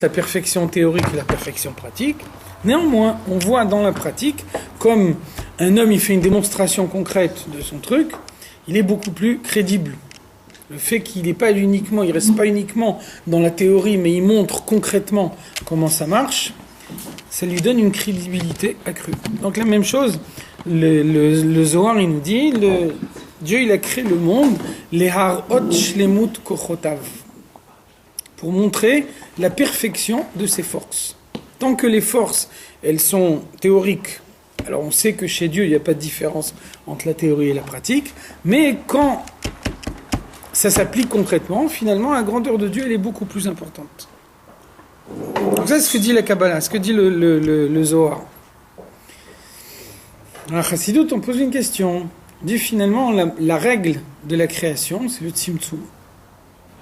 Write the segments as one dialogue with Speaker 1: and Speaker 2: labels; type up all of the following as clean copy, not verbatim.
Speaker 1: la perfection théorique et la perfection pratique. Néanmoins, on voit dans la pratique, comme un homme il fait une démonstration concrète de son truc, il est beaucoup plus crédible. Le fait qu'il n'est pas uniquement, il reste pas uniquement dans la théorie, mais il montre concrètement comment ça marche, ça lui donne une crédibilité accrue. Donc la même chose, le Zohar il nous dit, Dieu il a créé le monde, les harot shlemut kochotav, pour montrer la perfection de ses forces. Tant que les forces, elles sont théoriques, alors on sait que chez Dieu, il n'y a pas de différence entre la théorie et la pratique, mais quand ça s'applique concrètement, finalement, la grandeur de Dieu, elle est beaucoup plus importante. Donc ça, c'est ce que dit la Kabbalah, ce que dit le Zohar. À Chassidut, on pose une question. On dit finalement, la règle de la création, c'est le Tzimtzum.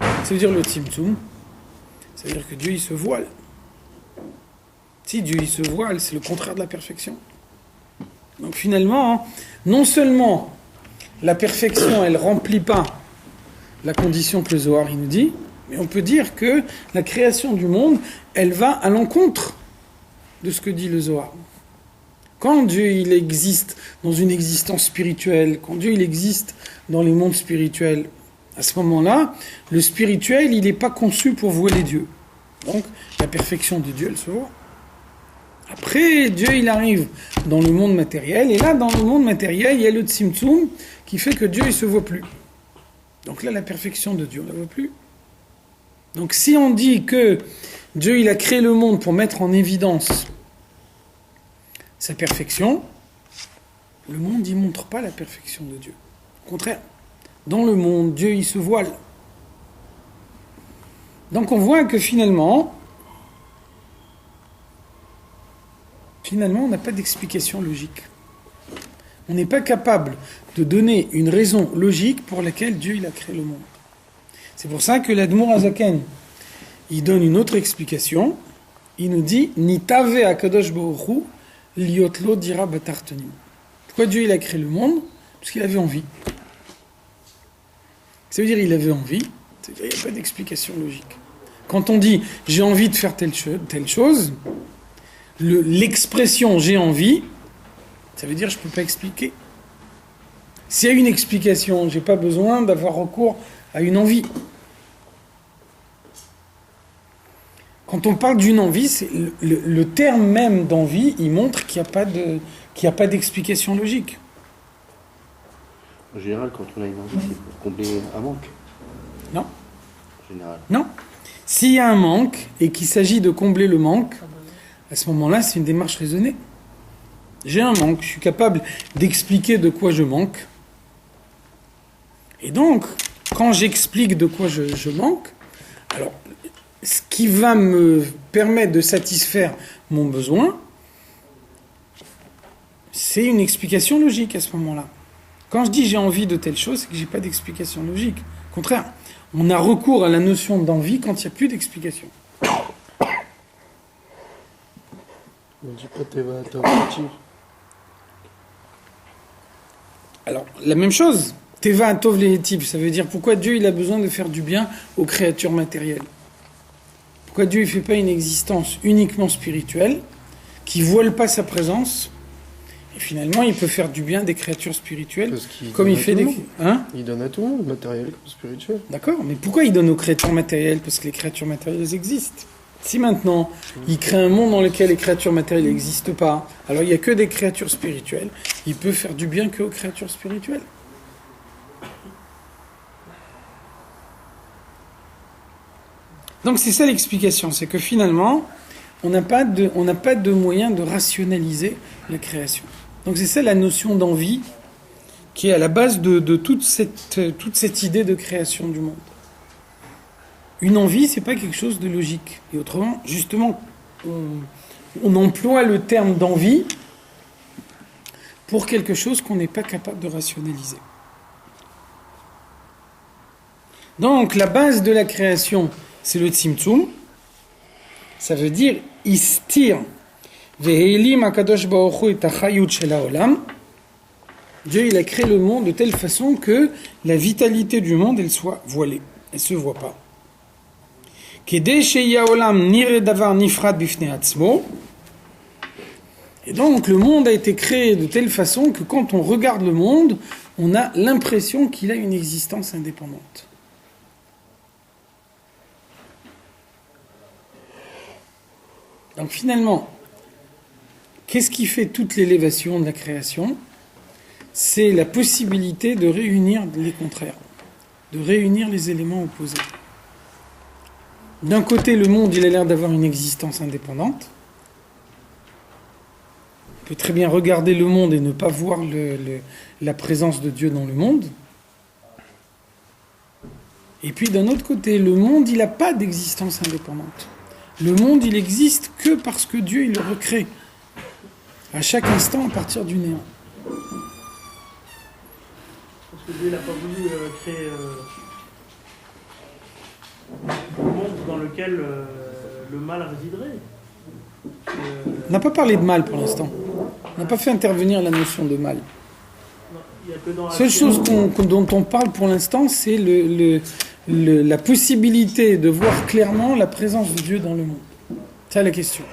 Speaker 1: Ça veut dire le Tzimtzum, ça veut dire que Dieu, il se voile. Si Dieu, il se voile, c'est le contraire de la perfection. Donc finalement, non seulement la perfection, elle ne remplit pas la condition que le Zohar, il nous dit, mais on peut dire que la création du monde, elle va à l'encontre de ce que dit le Zohar. Quand Dieu, il existe dans une existence spirituelle, quand Dieu, il existe dans les mondes spirituels, à ce moment-là, le spirituel, il n'est pas conçu pour voiler Dieu. Donc, la perfection de Dieu, elle se voit. Après, Dieu, il arrive dans le monde matériel, et là, dans le monde matériel, il y a le Tzimtzum qui fait que Dieu, il ne se voit plus. Donc là, la perfection de Dieu, on ne la voit plus. Donc si on dit que Dieu, il a créé le monde pour mettre en évidence sa perfection, le monde, il ne montre pas la perfection de Dieu. Au contraire, dans le monde, Dieu, il se voile. Donc on voit que finalement, on n'a pas d'explication logique. On n'est pas capable de donner une raison logique pour laquelle Dieu, il a créé le monde. C'est pour ça que l'Admour Hazaken, il donne une autre explication. Il nous dit « Nitave akadosh baruch hu liotlo dira batartenim ». Pourquoi Dieu, il a créé le monde ? Parce qu'il avait envie. Ça veut dire qu'il avait envie, ça veut dire qu'il n'y a pas d'explication logique. Quand on dit « j'ai envie de faire telle chose », l'expression « j'ai envie », ça veut dire je ne peux pas expliquer. S'il y a une explication, je n'ai pas besoin d'avoir recours à une envie. Quand on parle d'une envie, c'est le terme même d'envie, il montre qu'il n'y a pas d'explication logique.
Speaker 2: En général, quand on a une envie, c'est pour combler un manque.
Speaker 1: Non.
Speaker 2: En général.
Speaker 1: Non. S'il y a un manque et qu'il s'agit de combler le manque, à ce moment-là, c'est une démarche raisonnée. J'ai un manque, je suis capable d'expliquer de quoi je manque. Et donc, quand j'explique de quoi je manque, alors, ce qui va me permettre de satisfaire mon besoin, c'est une explication logique à ce moment-là. Quand je dis j'ai envie de telle chose, c'est que j'ai pas d'explication logique. Au contraire, on a recours à la notion d'envie quand il n'y a plus d'explication.
Speaker 3: On dit pas Teva Tov.
Speaker 1: Alors, la même chose, Teva Tov Lehetiv, ça veut dire pourquoi Dieu il a besoin de faire du bien aux créatures matérielles. Pourquoi Dieu ne fait pas une existence uniquement spirituelle, qui ne voile pas sa présence, et finalement il peut faire du bien des créatures spirituelles, comme il fait des...
Speaker 3: Il donne à tout le monde, matériel comme spirituel.
Speaker 1: D'accord, mais pourquoi il donne aux créatures matérielles ? Parce que les créatures matérielles elles existent. Si maintenant, il crée un monde dans lequel les créatures matérielles n'existent pas, alors il n'y a que des créatures spirituelles, il peut faire du bien qu'aux créatures spirituelles. Donc c'est ça l'explication, c'est que finalement, on n'a pas de moyen de rationaliser la création. Donc c'est ça la notion d'envie qui est à la base de toute cette idée de création du monde. Une envie, c'est pas quelque chose de logique. Et autrement, justement, on emploie le terme d'envie pour quelque chose qu'on n'est pas capable de rationaliser. Donc, la base de la création, c'est le Tzimtzum. Ça veut dire istir ve'elim hakadosh baruch hu et hachayut shel haolam. Dieu, il a créé le monde de telle façon que la vitalité du monde, elle soit voilée. Elle se voit pas. Kedei sheya olam nire davar nifrad bifnei atzmo. Et donc le monde a été créé de telle façon que quand on regarde le monde, on a l'impression qu'il a une existence indépendante. Donc finalement, qu'est-ce qui fait toute l'élévation de la création ? C'est la possibilité de réunir les contraires, de réunir les éléments opposés. D'un côté, le monde, il a l'air d'avoir une existence indépendante. On peut très bien regarder le monde et ne pas voir la présence de Dieu dans le monde. Et puis d'un autre côté, le monde, il n'a pas d'existence indépendante. Le monde, il existe que parce que Dieu, il le recrée. À chaque instant, à partir du néant.
Speaker 4: Parce que Dieu n'a pas voulu créer un monde dans lequel le mal résiderait.
Speaker 1: On n'a pas parlé de mal pour l'instant. On n'a pas fait intervenir la notion de mal.
Speaker 4: Il y a que dans
Speaker 1: La seule chose dont on parle pour l'instant, c'est la possibilité de voir clairement la présence de Dieu dans le monde. C'est la question.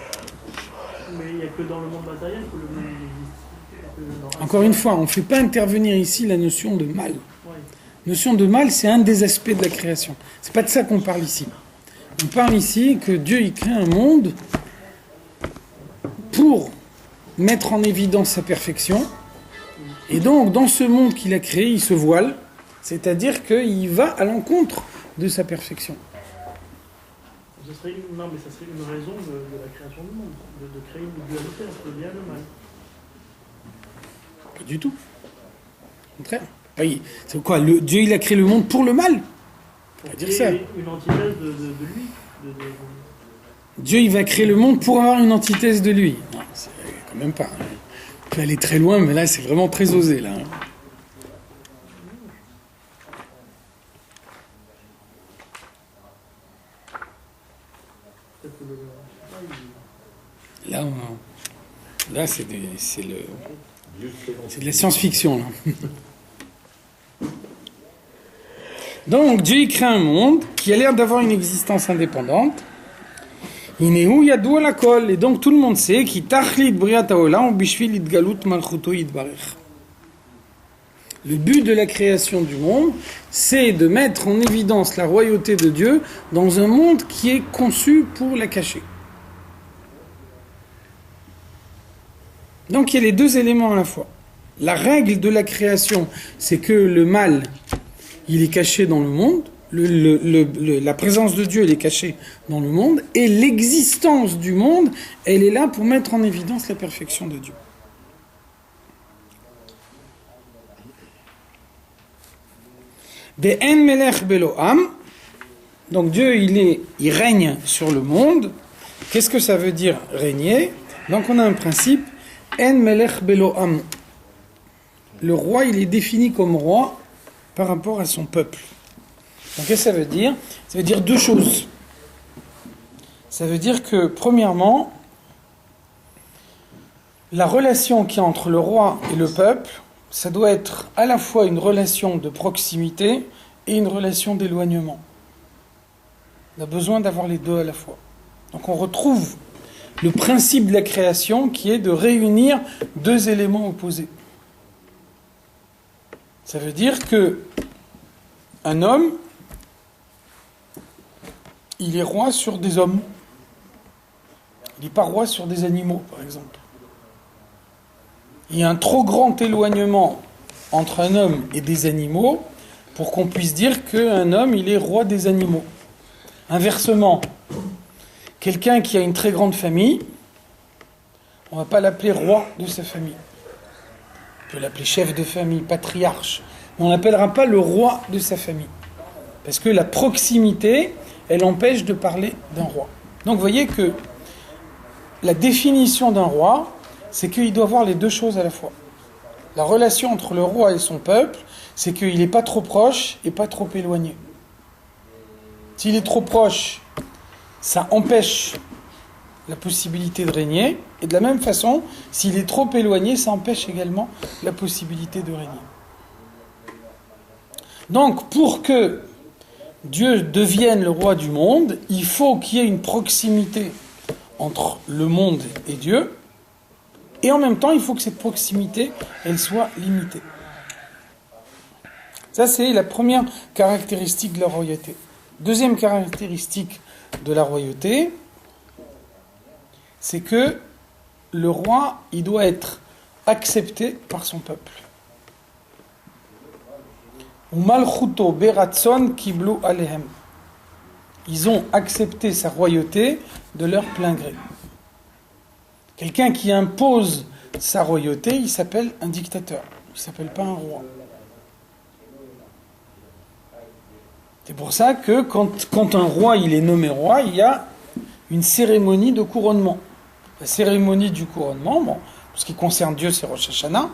Speaker 4: Mais il n'y a que dans le monde matériel que le mal existe.
Speaker 1: Encore une fois, on ne fait pas intervenir ici la notion de mal.
Speaker 4: Ouais.
Speaker 1: La notion de mal, c'est un des aspects de la création. C'est pas de ça qu'on parle ici. On parle ici que Dieu il crée un monde pour mettre en évidence sa perfection. Et donc, dans ce monde qu'il a créé, il se voile, c'est-à-dire qu'il va à l'encontre de sa perfection.
Speaker 4: Ça serait une raison de la création du monde, de créer une dualité entre le bien et le mal.
Speaker 1: Pas du tout. Au contraire. Oui, c'est quoi Dieu, il a créé le monde pour le mal. On va dire ça.
Speaker 4: Une antithèse de lui.
Speaker 1: Dieu, il va créer le monde pour avoir une antithèse de lui. Non, c'est quand même pas. On peut aller très loin, mais là, c'est vraiment très osé, là. Là, c'est de la science-fiction, là. Donc, Dieu il crée un monde qui a l'air d'avoir une existence indépendante. Inéhu yadou la kol, et donc tout le monde sait qui tachlit briat haolam bishvil idgalut malchuto yitbarech. Le but de la création du monde, c'est de mettre en évidence la royauté de Dieu dans un monde qui est conçu pour la cacher. Donc il y a les deux éléments à la fois. La règle de la création, c'est que le mal, il est caché dans le monde, la présence de Dieu, elle est cachée dans le monde, et l'existence du monde, elle est là pour mettre en évidence la perfection de Dieu. Be'en melech belo'am, donc Dieu, il règne sur le monde. Qu'est-ce que ça veut dire régner? Donc on a un principe, en melech belo'am. Le roi, il est défini comme roi par rapport à son peuple. Donc qu'est-ce que ça veut dire? Ça veut dire deux choses. Ça veut dire que, premièrement, la relation qu'il y a entre le roi et le peuple, ça doit être à la fois une relation de proximité et une relation d'éloignement. On a besoin d'avoir les deux à la fois. Donc on retrouve le principe de la création qui est de réunir deux éléments opposés. Ça veut dire que un homme, il est roi sur des hommes. Il n'est pas roi sur des animaux, par exemple. Il y a un trop grand éloignement entre un homme et des animaux pour qu'on puisse dire qu'un homme, il est roi des animaux. Inversement, quelqu'un qui a une très grande famille, on ne va pas l'appeler roi de sa famille. On peut l'appeler chef de famille, patriarche. Mais on n'appellera pas le roi de sa famille. Parce que la proximité, elle empêche de parler d'un roi. Donc vous voyez que la définition d'un roi, c'est qu'il doit avoir les deux choses à la fois. La relation entre le roi et son peuple, c'est qu'il n'est pas trop proche et pas trop éloigné. S'il est trop proche, ça empêche la possibilité de régner. Et de la même façon, s'il est trop éloigné, ça empêche également la possibilité de régner. Donc, pour que Dieu devienne le roi du monde, il faut qu'il y ait une proximité entre le monde et Dieu, et en même temps, il faut que cette proximité, elle soit limitée. Ça, c'est la première caractéristique de la royauté. Deuxième caractéristique de la royauté, c'est que le roi, il doit être accepté par son peuple. Malchuto beratson kiblu alehem. Ils ont accepté sa royauté de leur plein gré. Quelqu'un qui impose sa royauté, il s'appelle un dictateur. Il ne s'appelle pas un roi. C'est pour ça que quand un roi il est nommé roi, il y a une cérémonie de couronnement. La cérémonie du couronnement, bon, pour ce qui concerne Dieu, c'est Rosh Hashanah,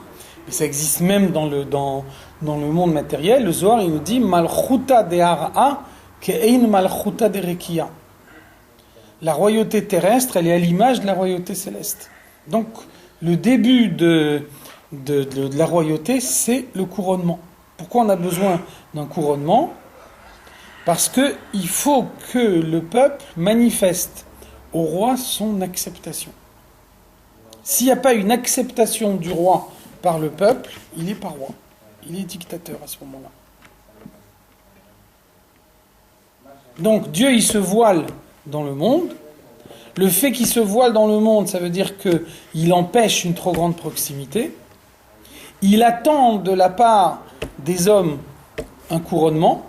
Speaker 1: et ça existe même dans le monde matériel. Le Zohar, il nous dit Malchuta de Hara'a ke'ein Malchuta de Rekiya. La royauté terrestre, elle est à l'image de la royauté céleste. Donc, le début de la royauté, c'est le couronnement. Pourquoi on a besoin d'un couronnement ? Parce qu'il faut que le peuple manifeste au roi son acceptation. S'il n'y a pas une acceptation du roi par le peuple, il n'est pas roi. Il est dictateur à ce moment-là. Donc Dieu, il se voile dans le monde. Le fait qu'il se voile dans le monde, ça veut dire qu'il empêche une trop grande proximité. Il attend de la part des hommes un couronnement.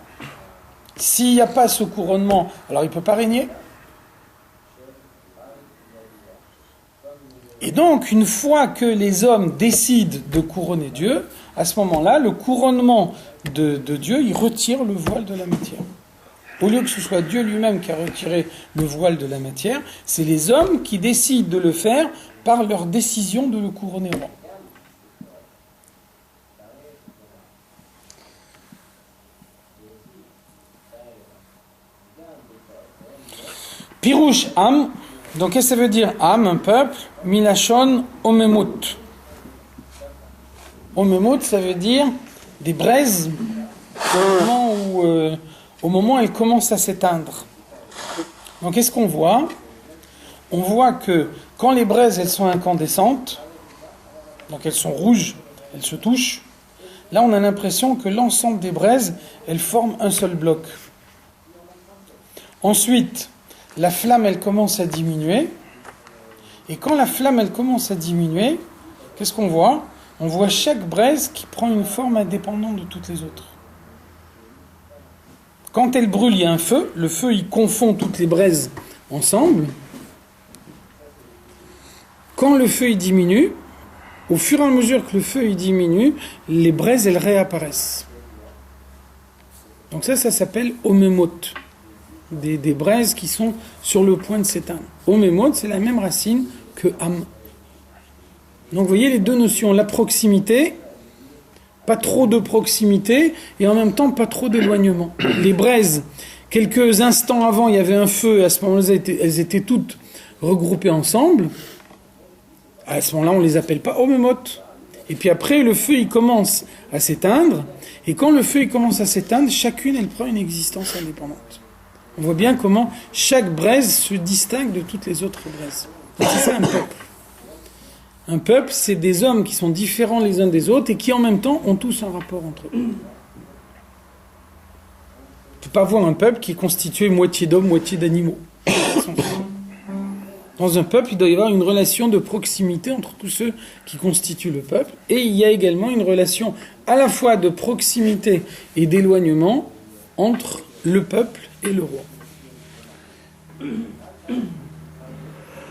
Speaker 1: S'il n'y a pas ce couronnement, alors il ne peut pas régner. Et donc, une fois que les hommes décident de couronner Dieu, à ce moment-là, le couronnement de Dieu, il retire le voile de la matière. Au lieu que ce soit Dieu lui-même qui a retiré le voile de la matière, c'est les hommes qui décident de le faire par leur décision de le couronner roi. Pirouche Am, donc qu'est-ce que ça veut dire Am, un peuple, Milachon Omemut. Omemut, ça veut dire des braises au moment où elles commencent à s'éteindre. Donc qu'est-ce qu'on voit ? On voit que quand les braises elles sont incandescentes, donc elles sont rouges, elles se touchent, là on a l'impression que l'ensemble des braises, elles forment un seul bloc. Ensuite, la flamme, elle commence à diminuer. Et quand la flamme, elle commence à diminuer, qu'est-ce qu'on voit ? On voit chaque braise qui prend une forme indépendante de toutes les autres. Quand elle brûle, il y a un feu. Le feu, il confond toutes les braises ensemble. Quand le feu, il diminue, au fur et à mesure que le feu, il diminue, les braises, elles réapparaissent. Donc ça s'appelle omemot. Des braises qui sont sur le point de s'éteindre. Omemot, c'est la même racine que am. Donc vous voyez les deux notions, la proximité, pas trop de proximité, et en même temps pas trop d'éloignement. Les braises, quelques instants avant, il y avait un feu, et à ce moment-là, elles étaient toutes regroupées ensemble. À ce moment-là, on ne les appelle pas omemot. Et puis après, le feu, il commence à s'éteindre, et quand le feu il commence à s'éteindre, chacune, elle prend une existence indépendante. On voit bien comment chaque braise se distingue de toutes les autres braises. Et c'est ça un peuple. Un peuple, c'est des hommes qui sont différents les uns des autres et qui en même temps ont tous un rapport entre eux. On ne peut pas voir un peuple qui est constitué moitié d'hommes, moitié d'animaux. Dans un peuple, il doit y avoir une relation de proximité entre tous ceux qui constituent le peuple. Et il y a également une relation à la fois de proximité et d'éloignement entre le peuple et le roi.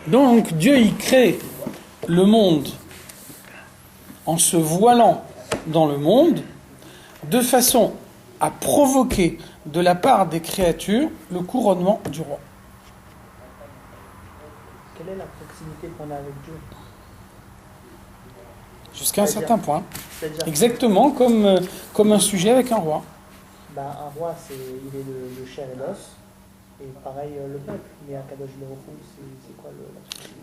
Speaker 1: Donc Dieu il crée le monde en se voilant dans le monde de façon à provoquer de la part des créatures le couronnement du roi.
Speaker 4: Quelle est la proximité qu'on a avec Dieu ?
Speaker 1: Jusqu'à un certain point. Exactement comme un sujet avec un roi.
Speaker 4: Un roi, il est de chair et d'os.
Speaker 5: Et pareil, le peuple. Mais à Kadosh Baruch Hu, c'est quoi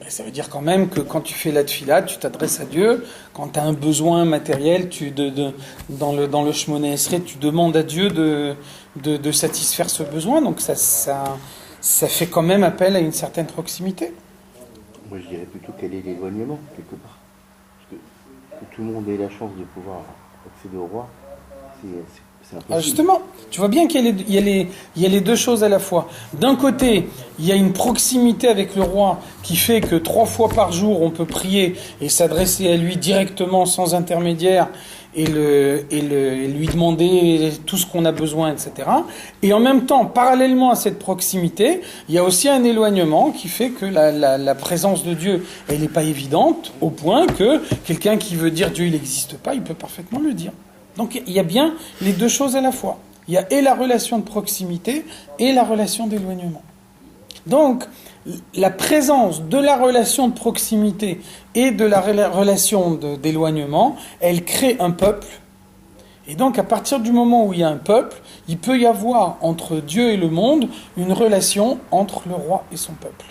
Speaker 5: la...
Speaker 1: Ça veut dire quand même que quand tu fais la tefila, tu t'adresses à Dieu. Quand tu as un besoin matériel, dans le Shmoneh Esrei, tu demandes à Dieu de satisfaire ce besoin. Donc ça fait quand même appel à une certaine proximité.
Speaker 2: Moi, je dirais plutôt quel est l'éloignement, quelque part. Parce que tout le monde ait la chance de pouvoir accéder au roi, c'est impossible.
Speaker 1: Justement, tu vois bien qu'il y a les deux choses à la fois. D'un côté, il y a une proximité avec le roi qui fait que 3 fois par jour, on peut prier et s'adresser à lui directement, sans intermédiaire, et lui demander tout ce qu'on a besoin, etc. Et en même temps, parallèlement à cette proximité, il y a aussi un éloignement qui fait que la présence de Dieu, elle n'est pas évidente, au point que quelqu'un qui veut dire Dieu, il n'existe pas, il peut parfaitement le dire. Donc il y a bien les deux choses à la fois. Il y a et la relation de proximité et la relation d'éloignement. Donc la présence de la relation de proximité et de la relation d'éloignement, elle crée un peuple. Et donc à partir du moment où il y a un peuple, il peut y avoir entre Dieu et le monde une relation entre le roi et son peuple.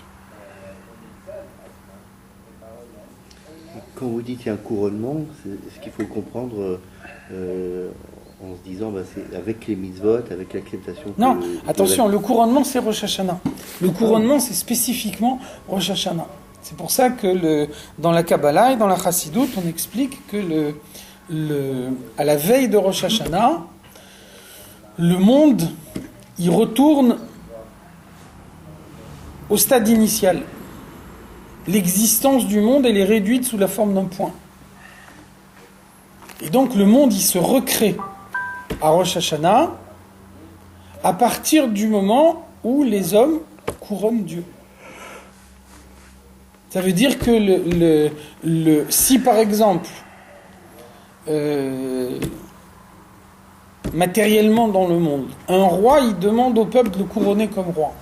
Speaker 2: Quand vous dites qu'il y a un couronnement, c'est ce qu'il faut comprendre en se disant c'est avec les mitzvot, avec l'acceptation.
Speaker 1: Non, attention, le couronnement c'est Rosh Hashanah. Le couronnement c'est spécifiquement Rosh Hashanah. C'est pour ça que dans la Kabbalah et dans la Chassidoute, on explique que à la veille de Rosh Hashanah, le monde il retourne au stade initial. L'existence du monde elle est réduite sous la forme d'un point. Et donc le monde il se recrée à Rosh Hashanah à partir du moment où les hommes couronnent Dieu. Ça veut dire que si par exemple matériellement dans le monde, un roi il demande au peuple de le couronner comme roi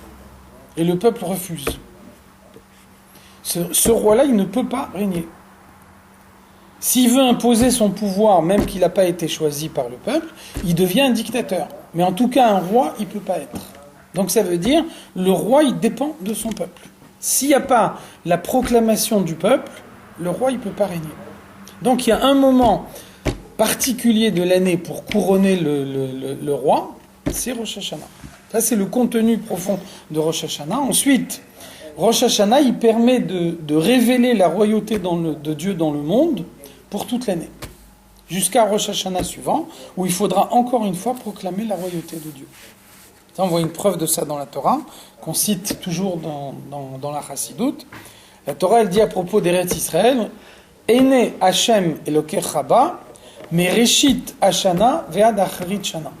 Speaker 1: et le peuple refuse. Ce roi-là il ne peut pas régner. S'il veut imposer son pouvoir, même qu'il n'a pas été choisi par le peuple, il devient un dictateur. Mais en tout cas, un roi, il ne peut pas être. Donc ça veut dire, le roi, il dépend de son peuple. S'il n'y a pas la proclamation du peuple, le roi, il ne peut pas régner. Donc il y a un moment particulier de l'année pour couronner le roi, c'est Rosh Hashanah. Ça, c'est le contenu profond de Rosh Hashanah. Ensuite, Rosh Hashanah, il permet de révéler la royauté de Dieu dans le monde, pour toute l'année, jusqu'à Rosh Hashanah suivant, où il faudra encore une fois proclamer la royauté de Dieu. Ça, on voit une preuve de ça dans la Torah, qu'on cite toujours dans la Chassidoute. La Torah, elle dit à propos d'Eretz Israël, « Ene Hashem Elokei Chaba, mereshit Hashana ve'ad acharit shana »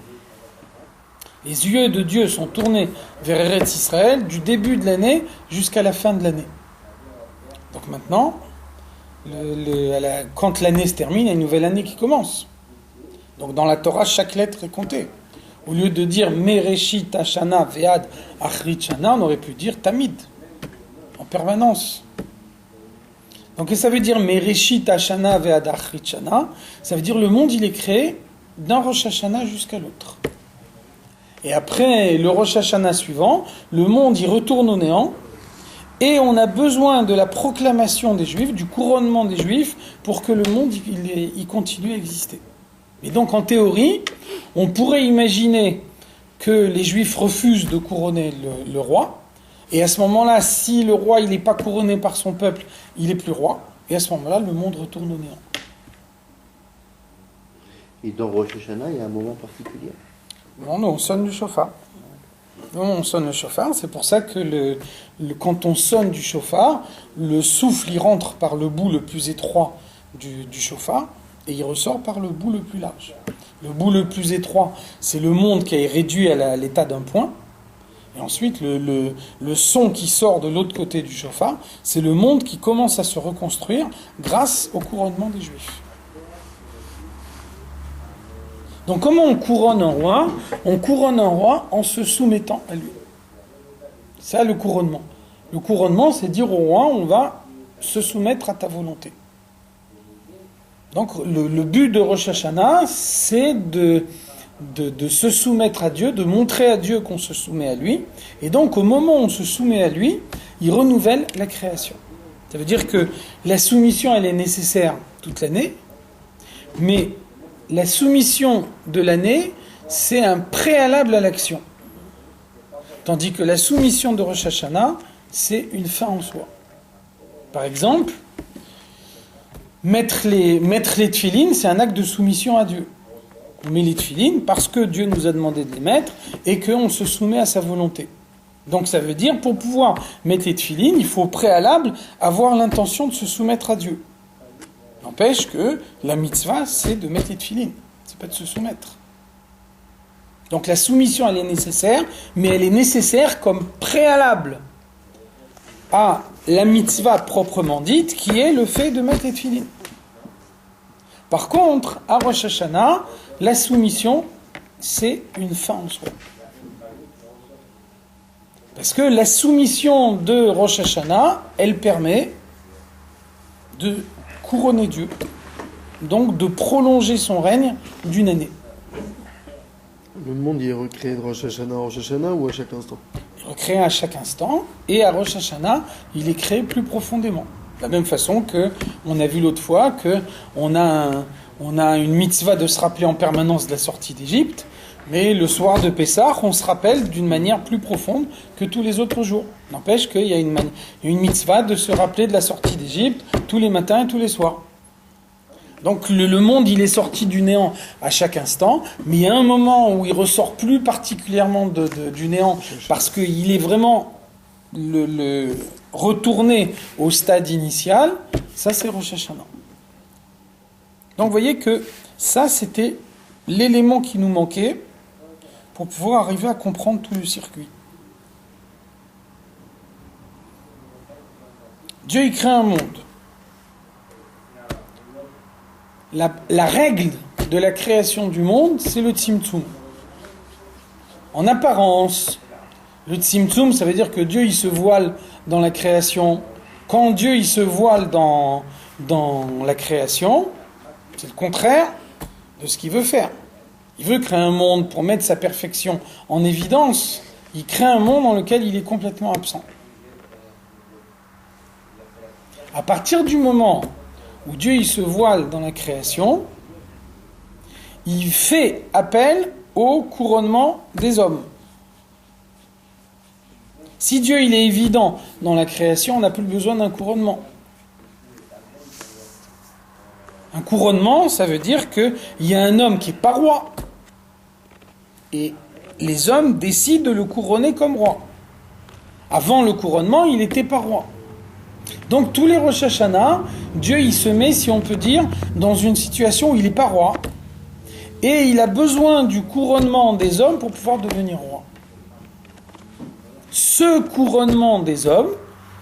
Speaker 1: Les yeux de Dieu sont tournés vers Eretz Israël du début de l'année jusqu'à la fin de l'année. Donc maintenant, quand l'année se termine, il y a une nouvelle année qui commence. Donc dans la Torah, chaque lettre est comptée. Au lieu de dire Mereshit Hashana Ve'ad Achrit Shana, on aurait pu dire Tamid, en permanence. Donc ça veut dire Mereshit Hashana Ve'ad Achrit Shana, ça veut dire le monde il est créé d'un Rosh Hashanah jusqu'à l'autre. Et après le Rosh Hashanah suivant, le monde il retourne au néant. Et on a besoin de la proclamation des Juifs, du couronnement des Juifs, pour que le monde il continue à exister. Et donc en théorie, on pourrait imaginer que les Juifs refusent de couronner le roi, et à ce moment-là, si le roi il n'est pas couronné par son peuple, il n'est plus roi, et à ce moment-là, le monde retourne au néant.
Speaker 2: Et dans Rosh Hashanah, il y a un moment particulier?
Speaker 1: Non, on sonne du chauffard. On sonne le chauffard, c'est pour ça que quand on sonne du chauffard, le souffle il rentre par le bout le plus étroit du chauffard et il ressort par le bout le plus large. Le bout le plus étroit, c'est le monde qui est réduit à l'état d'un point. Et ensuite, le son qui sort de l'autre côté du chauffard, c'est le monde qui commence à se reconstruire grâce au couronnement des Juifs. Donc comment on couronne un roi? On couronne un roi en se soumettant à lui. C'est ça le couronnement. Le couronnement, c'est dire au roi, on va se soumettre à ta volonté. Donc le but de Rosh Hashanah, c'est de se soumettre à Dieu, de montrer à Dieu qu'on se soumet à lui. Et donc, au moment où on se soumet à lui, il renouvelle la création. Ça veut dire que la soumission, elle est nécessaire toute l'année, mais la soumission de l'année, c'est un préalable à l'action. Tandis que la soumission de Rosh Hashanah, c'est une fin en soi. Par exemple, mettre les tefilines, c'est un acte de soumission à Dieu. On met les tefilines parce que Dieu nous a demandé de les mettre et qu'on se soumet à sa volonté. Donc ça veut dire, pour pouvoir mettre les tefilines, il faut au préalable avoir l'intention de se soumettre à Dieu. N'empêche que la mitzvah, c'est de mettre les tefilines, c'est pas de se soumettre. Donc la soumission, elle est nécessaire, mais elle est nécessaire comme préalable à la mitzvah proprement dite, qui est le fait de mettre les tefilines. Par contre, à Rosh Hashanah, la soumission, c'est une fin en soi. Parce que la soumission de Rosh Hashanah, elle permet de couronner Dieu, donc de prolonger son règne d'une année.
Speaker 3: Le monde il est recréé de Rosh Hashanah à Rosh Hashanah ou à chaque instant?
Speaker 1: Il est recréé à chaque instant, et à Rosh Hashanah, il est créé plus profondément. De la même façon que on a vu l'autre fois qu'on a une mitzvah de se rappeler en permanence de la sortie d'Égypte, mais le soir de Pessah, on se rappelle d'une manière plus profonde que tous les autres jours. N'empêche qu'il y a une mitzvah de se rappeler de la sortie d'Égypte tous les matins et tous les soirs. Donc le monde, il est sorti du néant à chaque instant, mais il y a un moment où il ressort plus particulièrement du néant, parce qu'il est vraiment retourné au stade initial. Ça, c'est Rosh Hashanah. Donc vous voyez que ça, c'était l'élément qui nous manquait pour pouvoir arriver à comprendre tout le circuit. Dieu, il crée un monde. La règle de la création du monde, c'est le Tzimtzum. En apparence, le Tzimtzum, ça veut dire que Dieu, il se voile dans la création. Quand Dieu, il se voile dans la création, c'est le contraire de ce qu'il veut faire. Il veut créer un monde pour mettre sa perfection en évidence. Il crée un monde dans lequel il est complètement absent. À partir du moment où Dieu il se voile dans la création, il fait appel au couronnement des hommes. Si Dieu il est évident dans la création, on n'a plus besoin d'un couronnement. Un couronnement, ça veut dire qu'il y a un homme qui n'est pas roi. Et les hommes décident de le couronner comme roi. Avant le couronnement, il n'était pas roi. Donc tous les Rosh Hashanah, Dieu il se met, si on peut dire, dans une situation où il n'est pas roi. Et il a besoin du couronnement des hommes pour pouvoir devenir roi. Ce couronnement des hommes,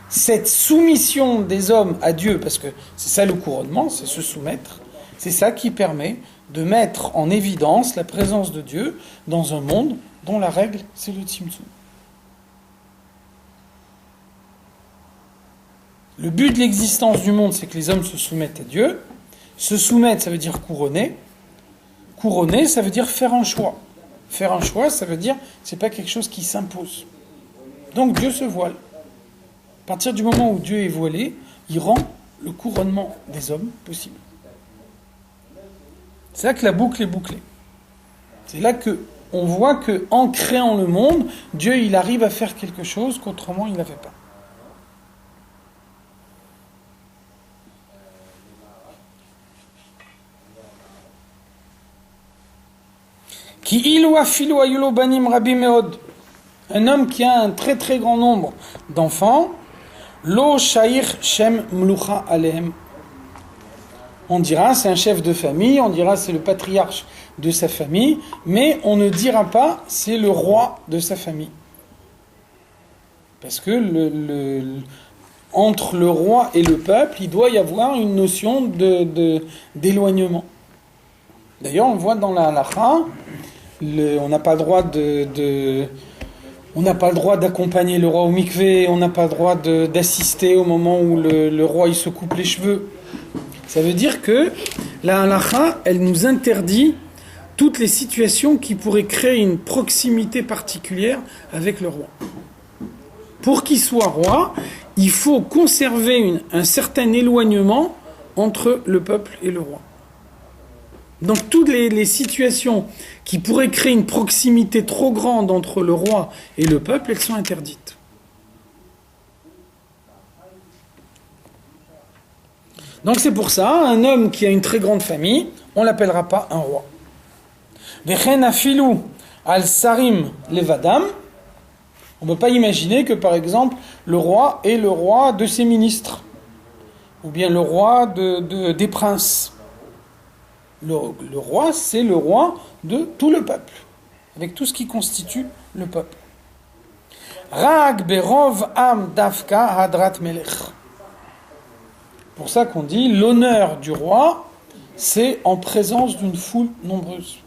Speaker 1: cette soumission des hommes à Dieu, parce que c'est ça le couronnement, c'est se soumettre, c'est ça qui permet de mettre en évidence la présence de Dieu dans un monde dont la règle, c'est le Tzimtzum. Le but de l'existence du monde, c'est que les hommes se soumettent à Dieu. Se soumettre, ça veut dire couronner. Couronner, ça veut dire faire un choix. Faire un choix, ça veut dire c'est pas quelque chose qui s'impose. Donc Dieu se voile. À partir du moment où Dieu est voilé, il rend le couronnement des hommes possible. C'est là que la boucle est bouclée. C'est là qu'on voit qu'en créant le monde, Dieu il arrive à faire quelque chose qu'autrement il n'avait pas. Un homme qui a un très très grand nombre d'enfants, lo shair shem mlucha alehem. On dira c'est un chef de famille, on dira c'est le patriarche de sa famille, mais on ne dira pas c'est le roi de sa famille. Parce que entre le roi et le peuple, il doit y avoir une notion d'éloignement. D'ailleurs, on voit dans la halakha, on n'a pas le droit on n'a pas le droit d'accompagner le roi au mikvé, on n'a pas le droit d'assister au moment où le roi il se coupe les cheveux. Ça veut dire que la halakha, elle nous interdit toutes les situations qui pourraient créer une proximité particulière avec le roi. Pour qu'il soit roi, il faut conserver un certain éloignement entre le peuple et le roi. Donc toutes les situations qui pourraient créer une proximité trop grande entre le roi et le peuple, elles sont interdites. Donc c'est pour ça, un homme qui a une très grande famille, on ne l'appellera pas un roi. Vechen afilu al sarim levadam. On ne peut pas imaginer que par exemple le roi est le roi de ses ministres, ou bien le roi des princes. Le roi, c'est le roi de tout le peuple, avec tout ce qui constitue le peuple. Rag berov am dafka hadrat melech. Pour ça qu'on dit l'honneur du roi, c'est en présence d'une foule nombreuse.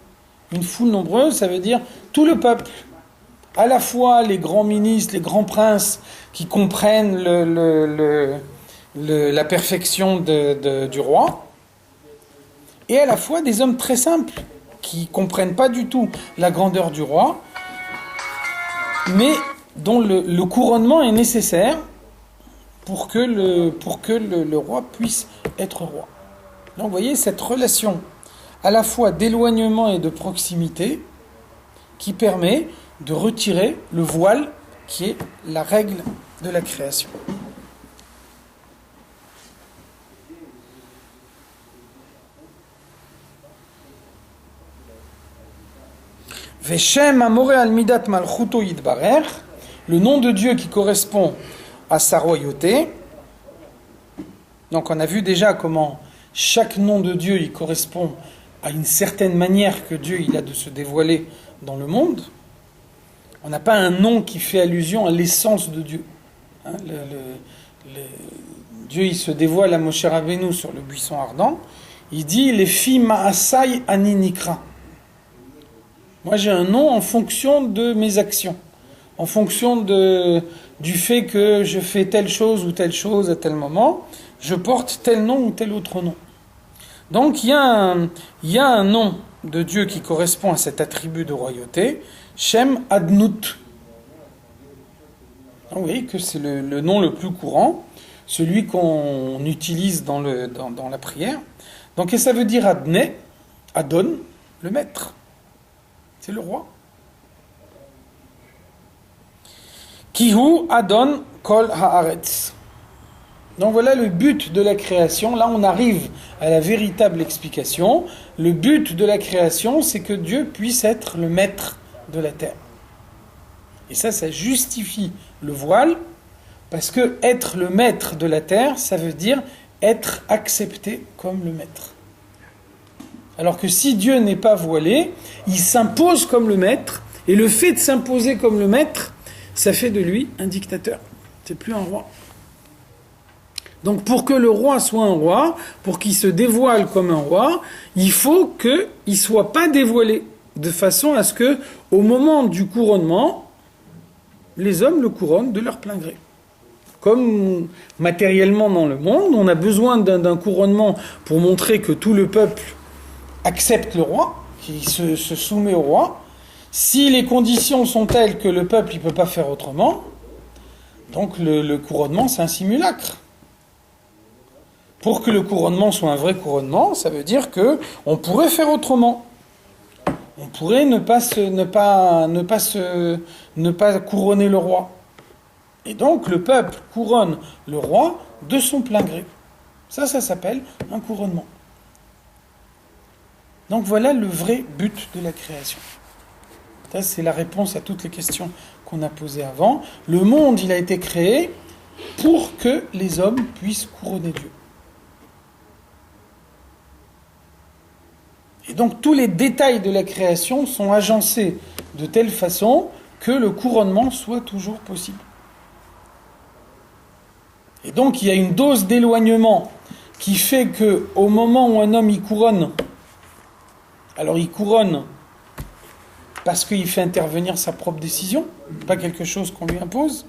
Speaker 1: Une foule nombreuse, ça veut dire tout le peuple. À la fois les grands ministres, les grands princes qui comprennent la perfection du roi, et à la fois des hommes très simples qui ne comprennent pas du tout la grandeur du roi, mais dont le couronnement est nécessaire pour que le roi puisse être roi. Donc vous voyez cette relation à la fois d'éloignement et de proximité qui permet de retirer le voile qui est la règle de la création. Veshem amore al midat malchuto yidbarer, le nom de Dieu qui correspond à sa royauté. Donc on a vu déjà comment chaque nom de Dieu il correspond à une certaine manière que Dieu il a de se dévoiler dans le monde. On n'a pas un nom qui fait allusion à l'essence de Dieu. Hein, Dieu il se dévoile à Moshe Rabbeinu sur le buisson ardent. Il dit les filles ma'asai ani nikra. Moi j'ai un nom en fonction de mes actions, en fonction du fait que je fais telle chose ou telle chose à tel moment, je porte tel nom ou tel autre nom. Donc il y a un nom de Dieu qui correspond à cet attribut de royauté, Shem Adnout. Vous voyez que c'est le nom le plus courant, celui qu'on utilise dans la prière. Donc et ça veut dire Adne, Adon, le maître. C'est le roi. Kihu Adon Kol Haaretz. Donc voilà le but de la création. Là on arrive à la véritable explication. Le but de la création, c'est que Dieu puisse être le maître de la terre. Et ça justifie le voile, parce que être le maître de la terre, ça veut dire être accepté comme le maître. Alors que si Dieu n'est pas voilé, il s'impose comme le maître, et le fait de s'imposer comme le maître, ça fait de lui un dictateur. C'est plus un roi. Donc pour que le roi soit un roi, pour qu'il se dévoile comme un roi, il faut qu'il ne soit pas dévoilé, de façon à ce que, au moment du couronnement, les hommes le couronnent de leur plein gré. Comme matériellement dans le monde, on a besoin d'un couronnement pour montrer que tout le peuple accepte le roi, qui se soumet au roi. Si les conditions sont telles que le peuple ne peut pas faire autrement, donc le couronnement c'est un simulacre. Pour que le couronnement soit un vrai couronnement, ça veut dire que on pourrait faire autrement. On pourrait ne pas couronner le roi. Et donc le peuple couronne le roi de son plein gré. Ça s'appelle un couronnement. Donc voilà le vrai but de la création. Ça, c'est la réponse à toutes les questions qu'on a posées avant. Le monde, il a été créé pour que les hommes puissent couronner Dieu. Et donc tous les détails de la création sont agencés de telle façon que le couronnement soit toujours possible. Et donc il y a une dose d'éloignement qui fait que au moment où un homme y couronne, alors il couronne parce qu'il fait intervenir sa propre décision, pas quelque chose qu'on lui impose.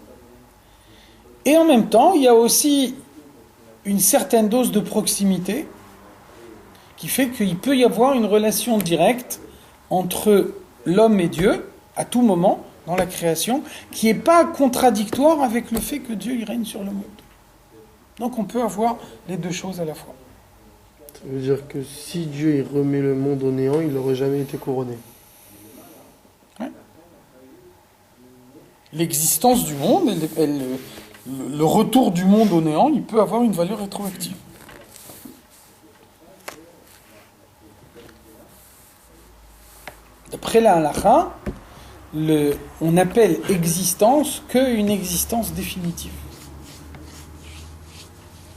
Speaker 1: Et en même temps, il y a aussi une certaine dose de proximité qui fait qu'il peut y avoir une relation directe entre l'homme et Dieu, à tout moment, dans la création, qui n'est pas contradictoire avec le fait que Dieu il règne sur le monde. Donc on peut avoir les deux choses à la fois.
Speaker 3: Ça veut dire que si Dieu il remet le monde au néant, il n'aurait jamais été couronné.
Speaker 1: Ouais. L'existence du monde, le retour du monde au néant, il peut avoir une valeur rétroactive. D'après la halakha, on appelle existence qu'une existence définitive.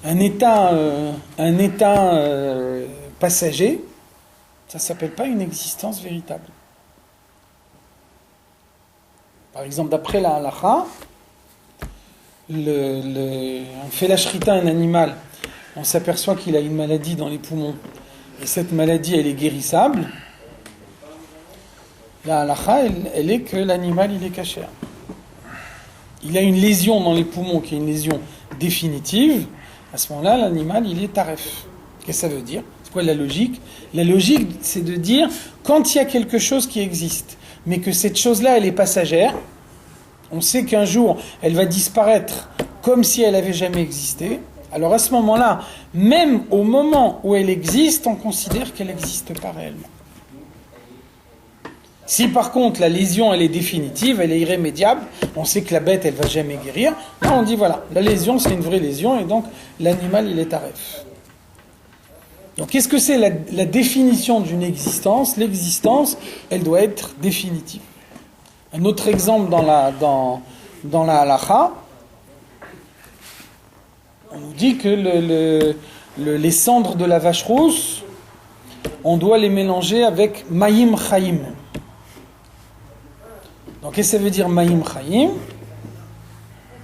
Speaker 1: Un état passager, ça ne s'appelle pas une existence véritable. Par exemple, d'après la halakha, on fait la shrita à un animal, on s'aperçoit qu'il a une maladie dans les poumons, et cette maladie, elle est guérissable. La halakha, elle est que l'animal, il est kasher. Il a une lésion dans les poumons qui est une lésion définitive. À ce moment-là, l'animal, il est taref. Qu'est-ce que ça veut dire? C'est quoi la logique? La logique, c'est de dire, quand il y a quelque chose qui existe, mais que cette chose-là, elle est passagère, on sait qu'un jour, elle va disparaître comme si elle n'avait jamais existé. Alors à ce moment-là, même au moment où elle existe, on considère qu'elle n'existe pas réellement. Si par contre la lésion elle est définitive, elle est irrémédiable, on sait que la bête elle va jamais guérir, là on dit voilà, la lésion c'est une vraie lésion et donc l'animal il est taref. Donc qu'est-ce que c'est la définition d'une existence? L'existence, elle doit être définitive. Un autre exemple dans la halakha, on nous dit que les cendres de la vache rousse, on doit les mélanger avec Mayim Chaim. Donc, qu'est-ce que ça veut dire Mayim Chaim?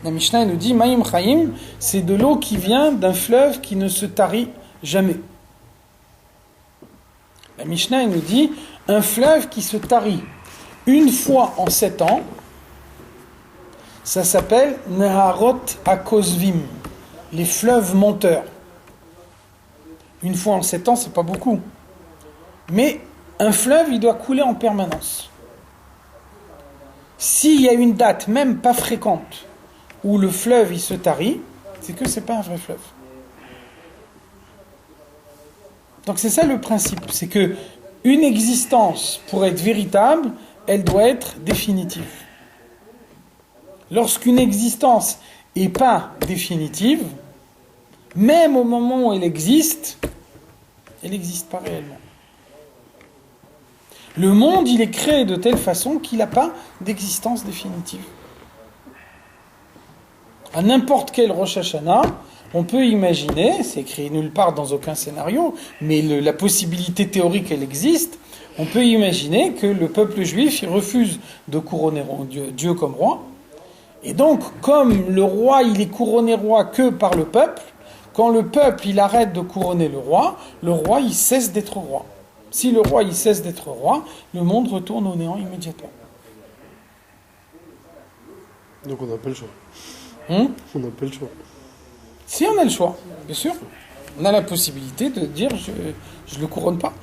Speaker 1: La Mishnah nous dit Mayim Chaim, c'est de l'eau qui vient d'un fleuve qui ne se tarit jamais. La Mishnah nous dit un fleuve qui se tarit une fois en 7 ans, ça s'appelle Neharot Akozvim, les fleuves monteurs. Une fois en 7 ans, c'est pas beaucoup. Mais un fleuve, il doit couler en permanence. S'il y a une date, même pas fréquente, où le fleuve il se tarit, c'est que c'est pas un vrai fleuve. Donc c'est ça le principe, c'est que une existence, pour être véritable, elle doit être définitive. Lorsqu'une existence n'est pas définitive, même au moment où elle n'existe pas réellement. Le monde, il est créé de telle façon qu'il n'a pas d'existence définitive. À n'importe quel Rosh Hashanah, on peut imaginer, c'est écrit nulle part dans aucun scénario, mais la possibilité théorique, elle existe, on peut imaginer que le peuple juif, il refuse de couronner Dieu comme roi. Et donc, comme le roi, il est couronné roi que par le peuple, quand le peuple, il arrête de couronner le roi, il cesse d'être roi. Si le roi il cesse d'être roi, le monde retourne au néant immédiatement.
Speaker 3: Donc on n'a pas le choix. On n'a pas le choix.
Speaker 1: Si on a le choix, bien sûr. On a la possibilité de dire je ne le couronne pas.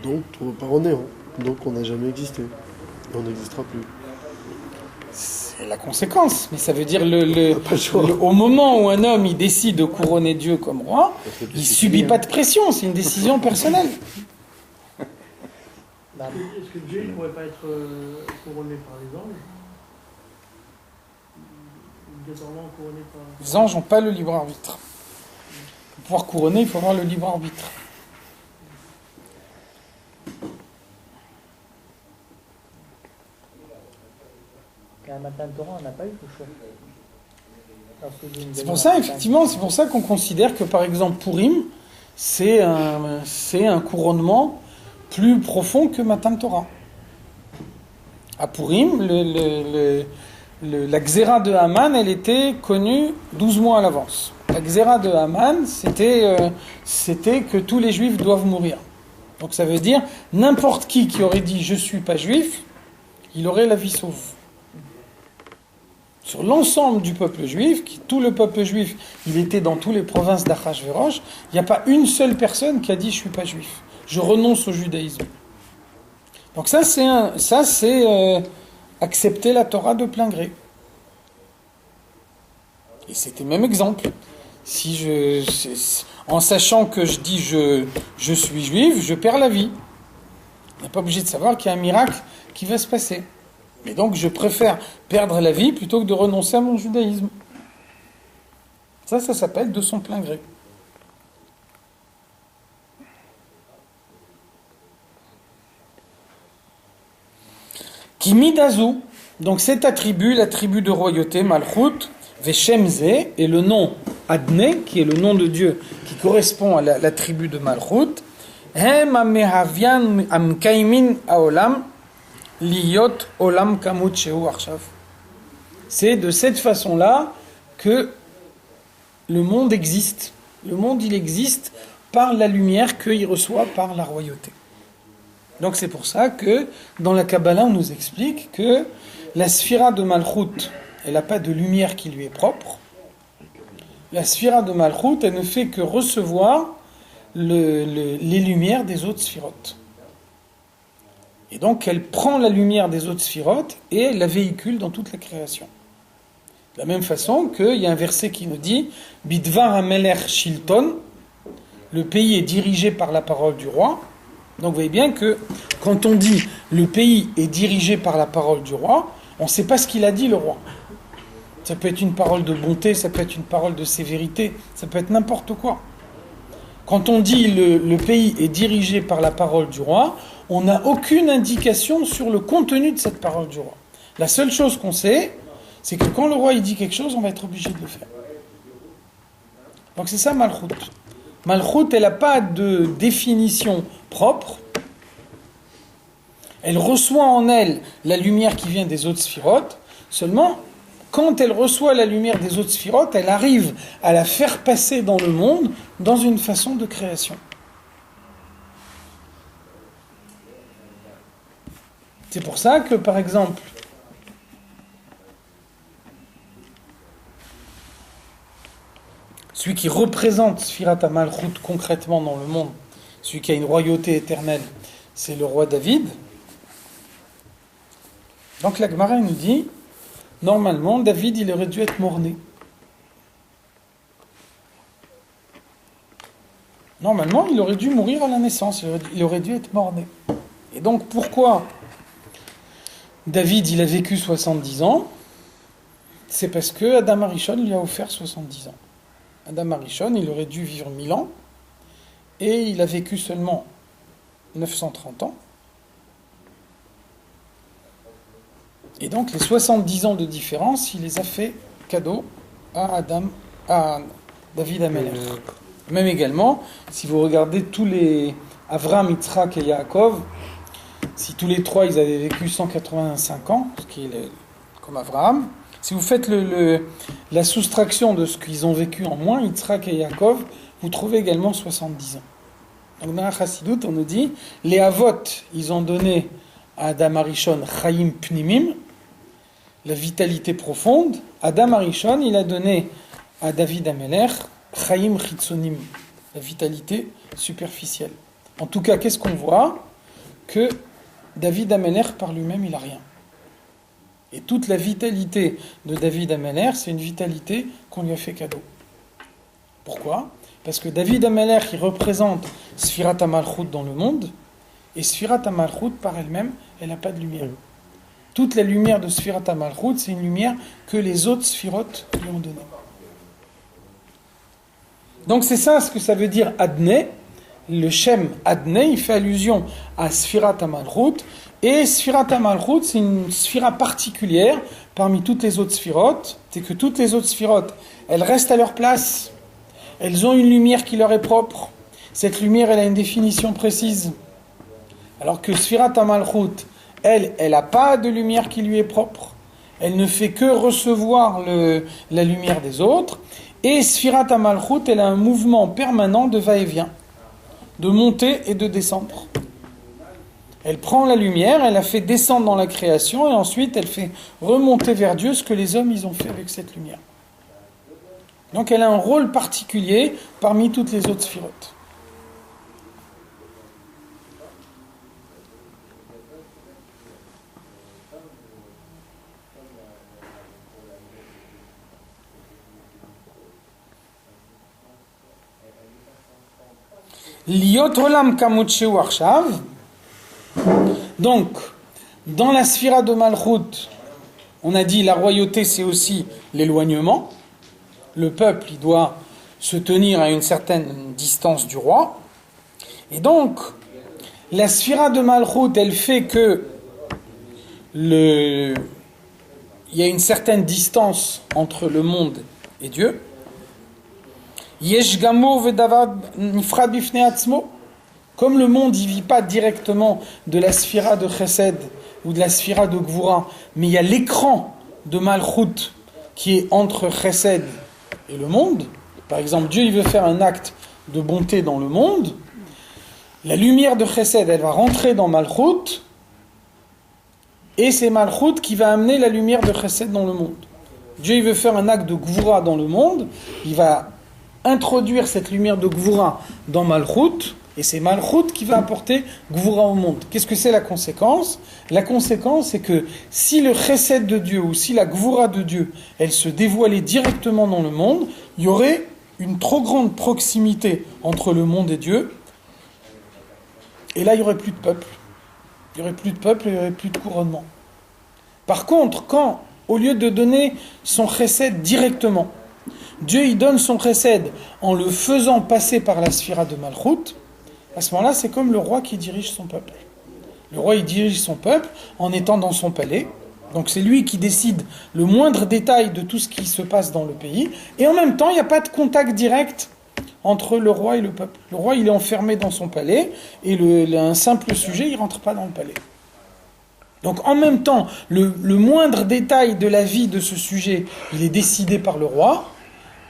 Speaker 3: Donc on repart au néant. Donc on n'a jamais existé. Et on n'existera plus.
Speaker 1: C'est la conséquence. Mais ça veut dire au moment où un homme il décide de couronner Dieu comme roi, il ne subit pas de pression, c'est une décision personnelle.
Speaker 4: Est-ce que Dieu ne pourrait pas être couronné par les anges? Obligatoirement couronné par...
Speaker 1: Les anges n'ont pas le libre arbitre. Pour pouvoir couronner, il faut avoir le libre arbitre.
Speaker 5: À Matan Torah, on n'a pas eu le choix.
Speaker 1: C'est pour ça, effectivement, c'est pour ça qu'on considère que, par exemple, Purim, c'est un couronnement plus profond que Matan Torah. À Purim, la Xéra de Haman, elle était connue 12 mois à l'avance. La Xéra de Haman, c'était que tous les Juifs doivent mourir. Donc ça veut dire, n'importe qui aurait dit « je ne suis pas juif », il aurait la vie sauve. Sur l'ensemble du peuple juif, tout le peuple juif, il était dans toutes les provinces d'Achashverosh, il n'y a pas une seule personne qui a dit « je ne suis pas juif ». Je renonce au judaïsme. Donc ça c'est accepter la Torah de plein gré. Et c'était le même exemple. En sachant que je dis je suis juif, je perds la vie. On n'est pas obligé de savoir qu'il y a un miracle qui va se passer. Mais donc je préfère perdre la vie plutôt que de renoncer à mon judaïsme. Ça s'appelle de son plein gré. Kimidazu, donc cet attribut, l'attribut de royauté, Malchut, Veshemze, et le nom Adné, qui est le nom de Dieu, qui correspond à l'attribut de Malchut, Hem amehavian amkaimin aolam, liyot olam kamut sheu arshav. C'est de cette façon-là que le monde existe. Le monde, il existe par la lumière qu'il reçoit par la royauté. Donc c'est pour ça que dans la Kabbalah, on nous explique que la sphira de Malchut, elle n'a pas de lumière qui lui est propre. La sphira de Malchut, elle ne fait que recevoir les lumières des autres sphirotes. Et donc elle prend la lumière des autres sphirotes et elle la véhicule dans toute la création. De la même façon qu'il y a un verset qui nous dit « Bidvar hamelech shilton » le pays est dirigé par la parole du roi. Donc vous voyez bien que quand on dit le pays est dirigé par la parole du roi, on ne sait pas ce qu'il a dit le roi. Ça peut être une parole de bonté, ça peut être une parole de sévérité, ça peut être n'importe quoi. Quand on dit le pays est dirigé par la parole du roi, on n'a aucune indication sur le contenu de cette parole du roi. La seule chose qu'on sait, c'est que quand le roi il dit quelque chose, on va être obligé de le faire. Donc c'est ça Malchut. Malchut, elle n'a pas de définition propre. Elle reçoit en elle la lumière qui vient des autres sphirotes. Seulement, quand elle reçoit la lumière des autres sphirotes, elle arrive à la faire passer dans le monde dans une façon de création. C'est pour ça que, par exemple, celui qui représente Sfirat HaMalchut concrètement dans le monde, celui qui a une royauté éternelle, c'est le roi David. Donc la Gemara nous dit, normalement, David, il aurait dû être mort-né. Normalement, il aurait dû mourir à la naissance, il aurait dû être mort-né. Et donc, pourquoi David, il a vécu 70 ans? C'est parce que Adam Arishon lui a offert 70 ans. Adam Arishon, il aurait dû vivre 1000 ans, et il a vécu seulement 930 ans. Et donc, les 70 ans de différence, il les a fait cadeau à David Amelech. Même également, si vous regardez tous les Avram, Yitzhak et Yaakov, si tous les trois ils avaient vécu 185 ans, ce qui est comme Avraham, si vous faites la soustraction de ce qu'ils ont vécu en moins, Yitzhak et Yaakov, vous trouvez également 70 ans. Donc dans la Chassidut, on nous dit, les Avot, ils ont donné à Adam Arishon Chaim Pnimim, la vitalité profonde. Adam Arishon, il a donné à David Amelech Chaim Chitzonim, la vitalité superficielle. En tout cas, qu'est-ce qu'on voit? Que David Amelech par lui-même, il n'a rien. Et toute la vitalité de David Amelech, c'est une vitalité qu'on lui a fait cadeau. Pourquoi? Parce que David Amelech, il représente Sfirat HaMalchut dans le monde, et Sfirat HaMalchut par elle-même, elle n'a pas de lumière. Toute la lumière de Sfirat HaMalchut, c'est une lumière que les autres Sfirotes lui ont donnée. Donc c'est ça ce que ça veut dire Adné. Le Shem Adné, il fait allusion à Sfirat HaMalchut. Et Sfirat HaMalchut, c'est une sphira particulière parmi toutes les autres sphirotes. C'est que toutes les autres sphirotes, elles restent à leur place. Elles ont une lumière qui leur est propre. Cette lumière, elle a une définition précise. Alors que Sfirat HaMalchut, elle n'a pas de lumière qui lui est propre. Elle ne fait que recevoir la lumière des autres. Et Sfirat HaMalchut, elle a un mouvement permanent de va-et-vient, de monter et de descendre. Elle prend la lumière, elle la fait descendre dans la création, et ensuite elle fait remonter vers Dieu ce que les hommes ils ont fait avec cette lumière. Donc elle a un rôle particulier parmi toutes les autres sphirotes. Liot olam kamot sheu arshav. Donc, dans la sphira de Malchut, on a dit la royauté c'est aussi l'éloignement. Le peuple, il doit se tenir à une certaine distance du roi. Et donc, la sphira de Malchut, elle fait que il y a une certaine distance entre le monde et Dieu. Yesh gamo vedavar nifrad bifnei atzmo. Comme le monde ne vit pas directement de la sphira de Chesed ou de la sphira de Gvura, mais il y a l'écran de Malchut qui est entre Chesed et le monde. Par exemple, Dieu il veut faire un acte de bonté dans le monde. La lumière de Chesed, elle va rentrer dans Malchut, et c'est Malchut qui va amener la lumière de Chesed dans le monde. Dieu il veut faire un acte de Gvura dans le monde, il va introduire cette lumière de Gvura dans Malchut, et c'est Malchut qui va apporter Gvura au monde. Qu'est-ce que c'est la conséquence ? La conséquence, c'est que si le Chesed de Dieu, ou si la Gvura de Dieu, elle se dévoilait directement dans le monde, il y aurait une trop grande proximité entre le monde et Dieu, et là il n'y aurait plus de peuple. Il n'y aurait plus de peuple, il n'y aurait plus de couronnement. Par contre, quand, au lieu de donner son Chesed directement, Dieu il donne son Chesed en le faisant passer par la sphira de Malchut, à ce moment-là, c'est comme le roi qui dirige son peuple. Le roi, il dirige son peuple en étant dans son palais. Donc c'est lui qui décide le moindre détail de tout ce qui se passe dans le pays. Et en même temps, il n'y a pas de contact direct entre le roi et le peuple. Le roi, il est enfermé dans son palais et un simple sujet, il ne rentre pas dans le palais. Donc en même temps, le moindre détail de la vie de ce sujet, il est décidé par le roi.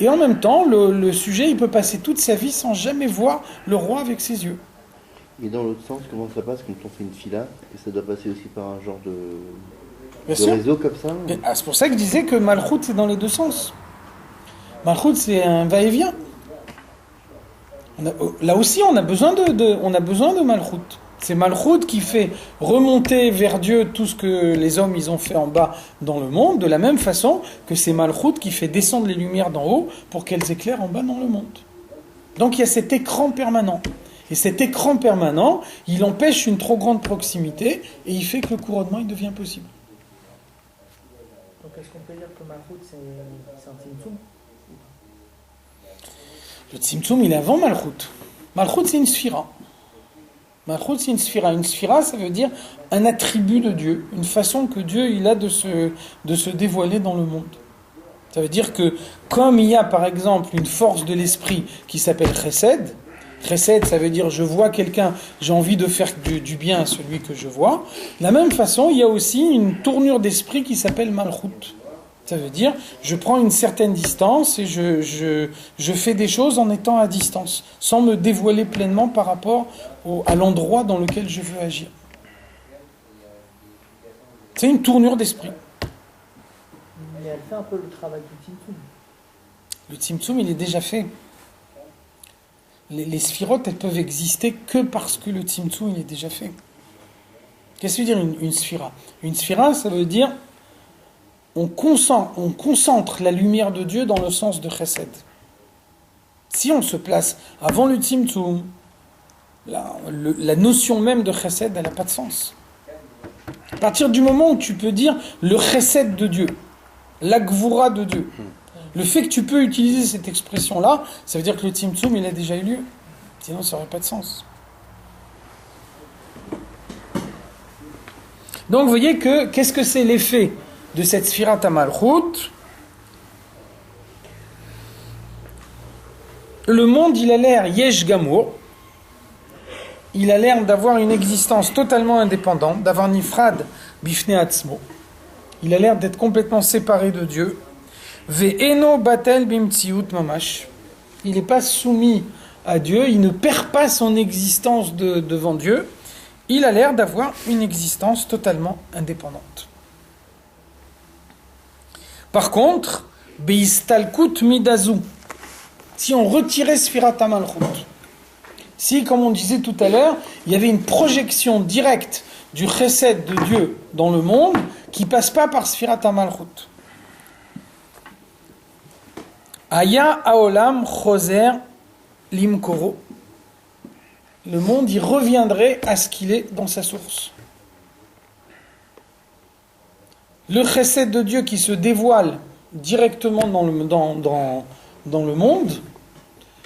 Speaker 1: Et en même temps, le sujet, il peut passer toute sa vie sans jamais voir le roi avec ses yeux.
Speaker 2: Et dans l'autre sens, comment ça passe quand on fait une fila? Et ça doit passer aussi par un genre de
Speaker 1: sûr.
Speaker 2: réseau comme ça?
Speaker 1: C'est pour ça que je disais que Malchut, c'est dans les deux sens. Malchut, c'est un va-et-vient. Là aussi, on a besoin de Malchut. C'est Malchut qui fait remonter vers Dieu tout ce que les hommes ils ont fait en bas dans le monde, de la même façon que c'est Malchut qui fait descendre les lumières d'en haut pour qu'elles éclairent en bas dans le monde. Donc il y a cet écran permanent. Et cet écran permanent, il empêche une trop grande proximité et il fait que le couronnement il devient possible.
Speaker 5: Donc est-ce qu'on peut dire que Malchut c'est un Tzimtzum?
Speaker 1: Le Tzimtzum il est avant Malchut. Malchut c'est une sphira. Malchut, c'est une sphira. Une sphira, ça veut dire un attribut de Dieu, une façon que Dieu il a de se dévoiler dans le monde. Ça veut dire que comme il y a par exemple une force de l'esprit qui s'appelle Chesed, Chesed, ça veut dire je vois quelqu'un, j'ai envie de faire du bien à celui que je vois. De la même façon, il y a aussi une tournure d'esprit qui s'appelle Malchut. Ça veut dire, je prends une certaine distance et je fais des choses en étant à distance, sans me dévoiler pleinement par rapport à l'endroit dans lequel je veux agir. C'est une tournure d'esprit.
Speaker 5: Mais elle fait un peu le travail du Tzimtzum.
Speaker 1: Le Tzimtzum, il est déjà fait. Les sphirotes, elles peuvent exister que parce que le Tzimtzum, il est déjà fait. Qu'est-ce que veut dire une sphira? Une sphira, ça veut dire on concentre la lumière de Dieu dans le sens de Chesed. Si on se place avant le Tzimtzum, la notion même de Chesed, elle n'a pas de sens. À partir du moment où tu peux dire le Chesed de Dieu, la Gvura de Dieu, le fait que tu peux utiliser cette expression-là, ça veut dire que le Tzimtzum, il a déjà eu lieu. Sinon, ça n'aurait pas de sens. Donc, vous voyez qu'est-ce que c'est l'effet de cette Sfirat HaMalchut? Le monde, il a l'air Yesh Gamour. Il a l'air d'avoir une existence totalement indépendante, d'avoir Nifrad Bifnei Atzmo. Il a l'air d'être complètement séparé de Dieu. Ve'eno Batel Bimtziut Mamash. Il n'est pas soumis à Dieu, il ne perd pas son existence devant Dieu. Il a l'air d'avoir une existence totalement indépendante. Par contre, Beistalkut Midazu, si on retirait Sfirat HaMalchut, si, comme on disait tout à l'heure, il y avait une projection directe du Chesed de Dieu dans le monde qui ne passe pas par Sfirat HaMalchut. Aya Haolam Choser Limkoro. le monde il reviendrait à ce qu'il est dans sa source. Le chesed de Dieu qui se dévoile directement dans le monde,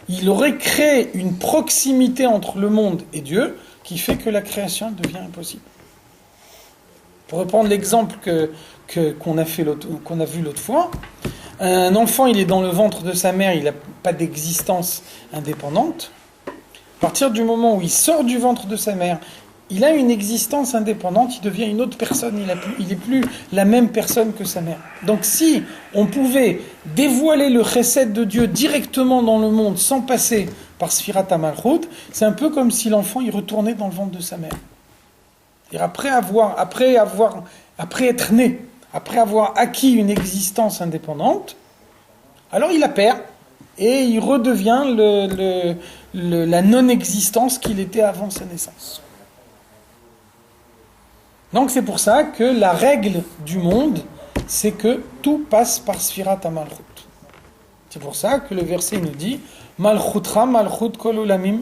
Speaker 1: il aurait créé une proximité entre le monde et Dieu qui fait que la création devient impossible. Pour reprendre l'exemple qu'on a vu l'autre fois, un enfant il est dans le ventre de sa mère, il n'a pas d'existence indépendante. À partir du moment où il sort du ventre de sa mère, il a une existence indépendante, il devient une autre personne, il n'est plus la même personne que sa mère. Donc si on pouvait dévoiler le chesed de Dieu directement dans le monde sans passer par Sfirat HaMalchut, c'est un peu comme si l'enfant il retournait dans le ventre de sa mère. Et après être né, après avoir acquis une existence indépendante, alors il la perd et il redevient la non-existence qu'il était avant sa naissance. Donc c'est pour ça que la règle du monde, c'est que tout passe par Sfirat HaMalchut. C'est pour ça que le verset nous dit Malchutra, Malchut Kol Olamim.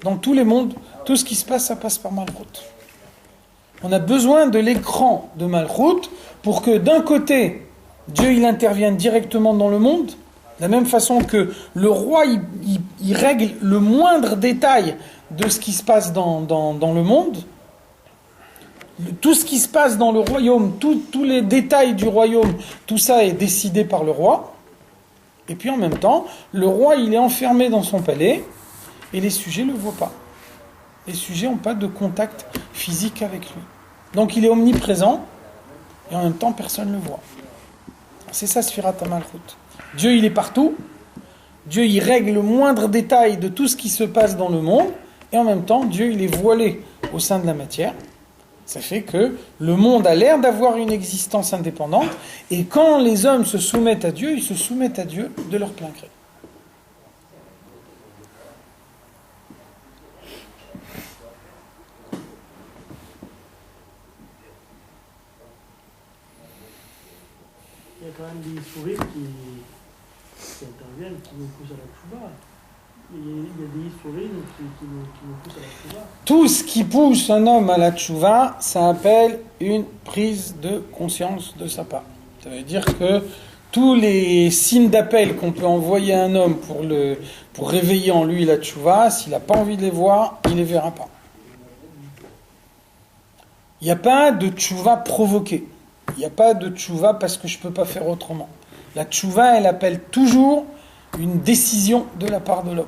Speaker 1: Dans tous les mondes, tout ce qui se passe, ça passe par Malchut. On a besoin de l'écran de Malchut pour que d'un côté, Dieu il intervienne directement dans le monde, de la même façon que le roi il règle le moindre détail de ce qui se passe dans le monde. Tout ce qui se passe dans le royaume, tous les détails du royaume, tout ça est décidé par le roi. Et puis en même temps, le roi il est enfermé dans son palais et les sujets ne le voient pas. Les sujets n'ont pas de contact physique avec lui. Donc il est omniprésent et en même temps personne ne le voit. C'est ça Sfirat HaMalchut. Dieu il est partout. Dieu il règle le moindre détail de tout ce qui se passe dans le monde et en même temps Dieu il est voilé au sein de la matière. Ça fait que le monde a l'air d'avoir une existence indépendante et quand les hommes se soumettent à Dieu, ils se soumettent à Dieu de leur plein gré.
Speaker 4: Il y a quand même des souris qui interviennent, qui nous poussent à la tchouva. Il y a des souris qui nous poussent à la tchouva.
Speaker 1: Tout ce qui pousse un homme à la tchouva, ça appelle une prise de conscience de sa part. Ça veut dire que tous les signes d'appel qu'on peut envoyer à un homme pour réveiller en lui la tchouva, s'il n'a pas envie de les voir, il ne les verra pas. Il n'y a pas de tchouva provoquée. Il n'y a pas de tchouva parce que je ne peux pas faire autrement. La tchouva, elle appelle toujours une décision de la part de l'homme.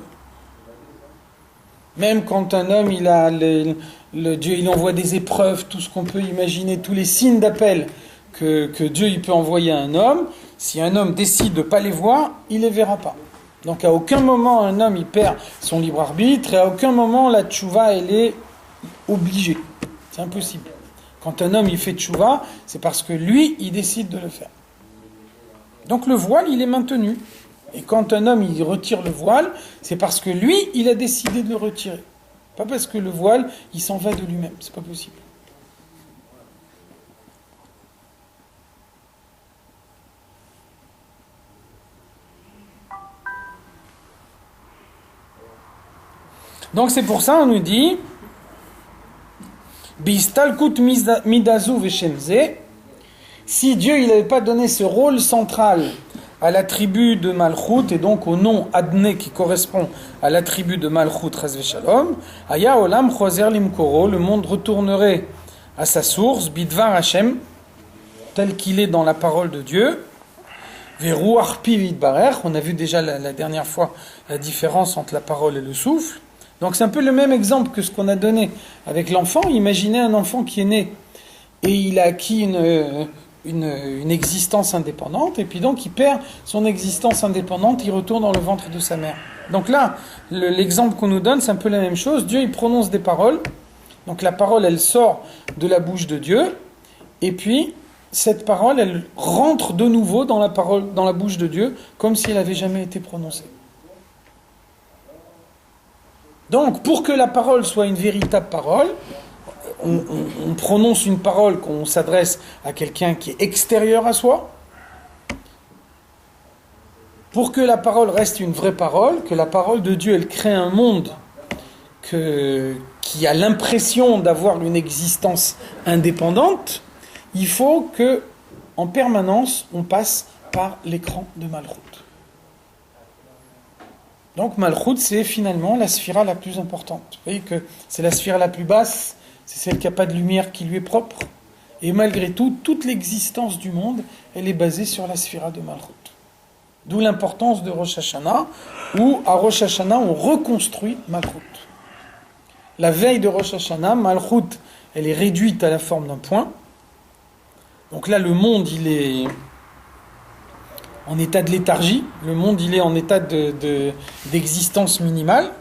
Speaker 1: Même quand un homme, il a Dieu, il envoie des épreuves, tout ce qu'on peut imaginer, tous les signes d'appel que Dieu il peut envoyer à un homme, si un homme décide de ne pas les voir, il ne les verra pas. Donc à aucun moment un homme il perd son libre arbitre et à aucun moment la tchouva elle est obligée. C'est impossible. Quand un homme il fait tchouva, c'est parce que lui il décide de le faire. Donc le voile il est maintenu. Et quand un homme il retire le voile, c'est parce que lui, il a décidé de le retirer. Pas parce que le voile, il s'en va de lui-même. C'est pas possible. Donc c'est pour ça on nous dit Bistalkut midazu veshemze. Si Dieu il n'avait pas donné ce rôle central à la tribu de Malchut et donc au nom Adné qui correspond à la tribu de Malchut Chas v'Shalom, Aya Olam Choser Limkoro, le monde retournerait à sa source, Bidvar Hashem, tel qu'il est dans la parole de Dieu, Veruach Pi Vidbarer, on a vu déjà la dernière fois la différence entre la parole et le souffle. Donc c'est un peu le même exemple que ce qu'on a donné avec l'enfant. Imaginez un enfant qui est né et il a acquis une existence indépendante, et puis donc il perd son existence indépendante, il retourne dans le ventre de sa mère. Donc là, l'exemple qu'on nous donne, c'est un peu la même chose. Dieu, il prononce des paroles, donc la parole, elle sort de la bouche de Dieu, et puis cette parole, elle rentre de nouveau dans la bouche de Dieu, comme si elle n'avait jamais été prononcée. Donc, pour que la parole soit une véritable parole, on prononce une parole qu'on s'adresse à quelqu'un qui est extérieur à soi. Pour que la parole reste une vraie parole, que la parole de Dieu, elle crée un monde qui a l'impression d'avoir une existence indépendante, il faut que, en permanence, on passe par l'écran de Malchut. Donc Malchut, c'est finalement la sphira la plus importante. Vous voyez que c'est la sphira la plus basse, c'est celle qui n'a pas de lumière qui lui est propre. Et malgré tout, toute l'existence du monde, elle est basée sur la sphira de Malchut. D'où l'importance de Rosh Hashanah, où à Rosh Hashanah, on reconstruit Malchut. La veille de Rosh Hashanah, Malchut, elle est réduite à la forme d'un point. Donc là, le monde, il est en état de léthargie. Le monde, il est en état d'existence minimale.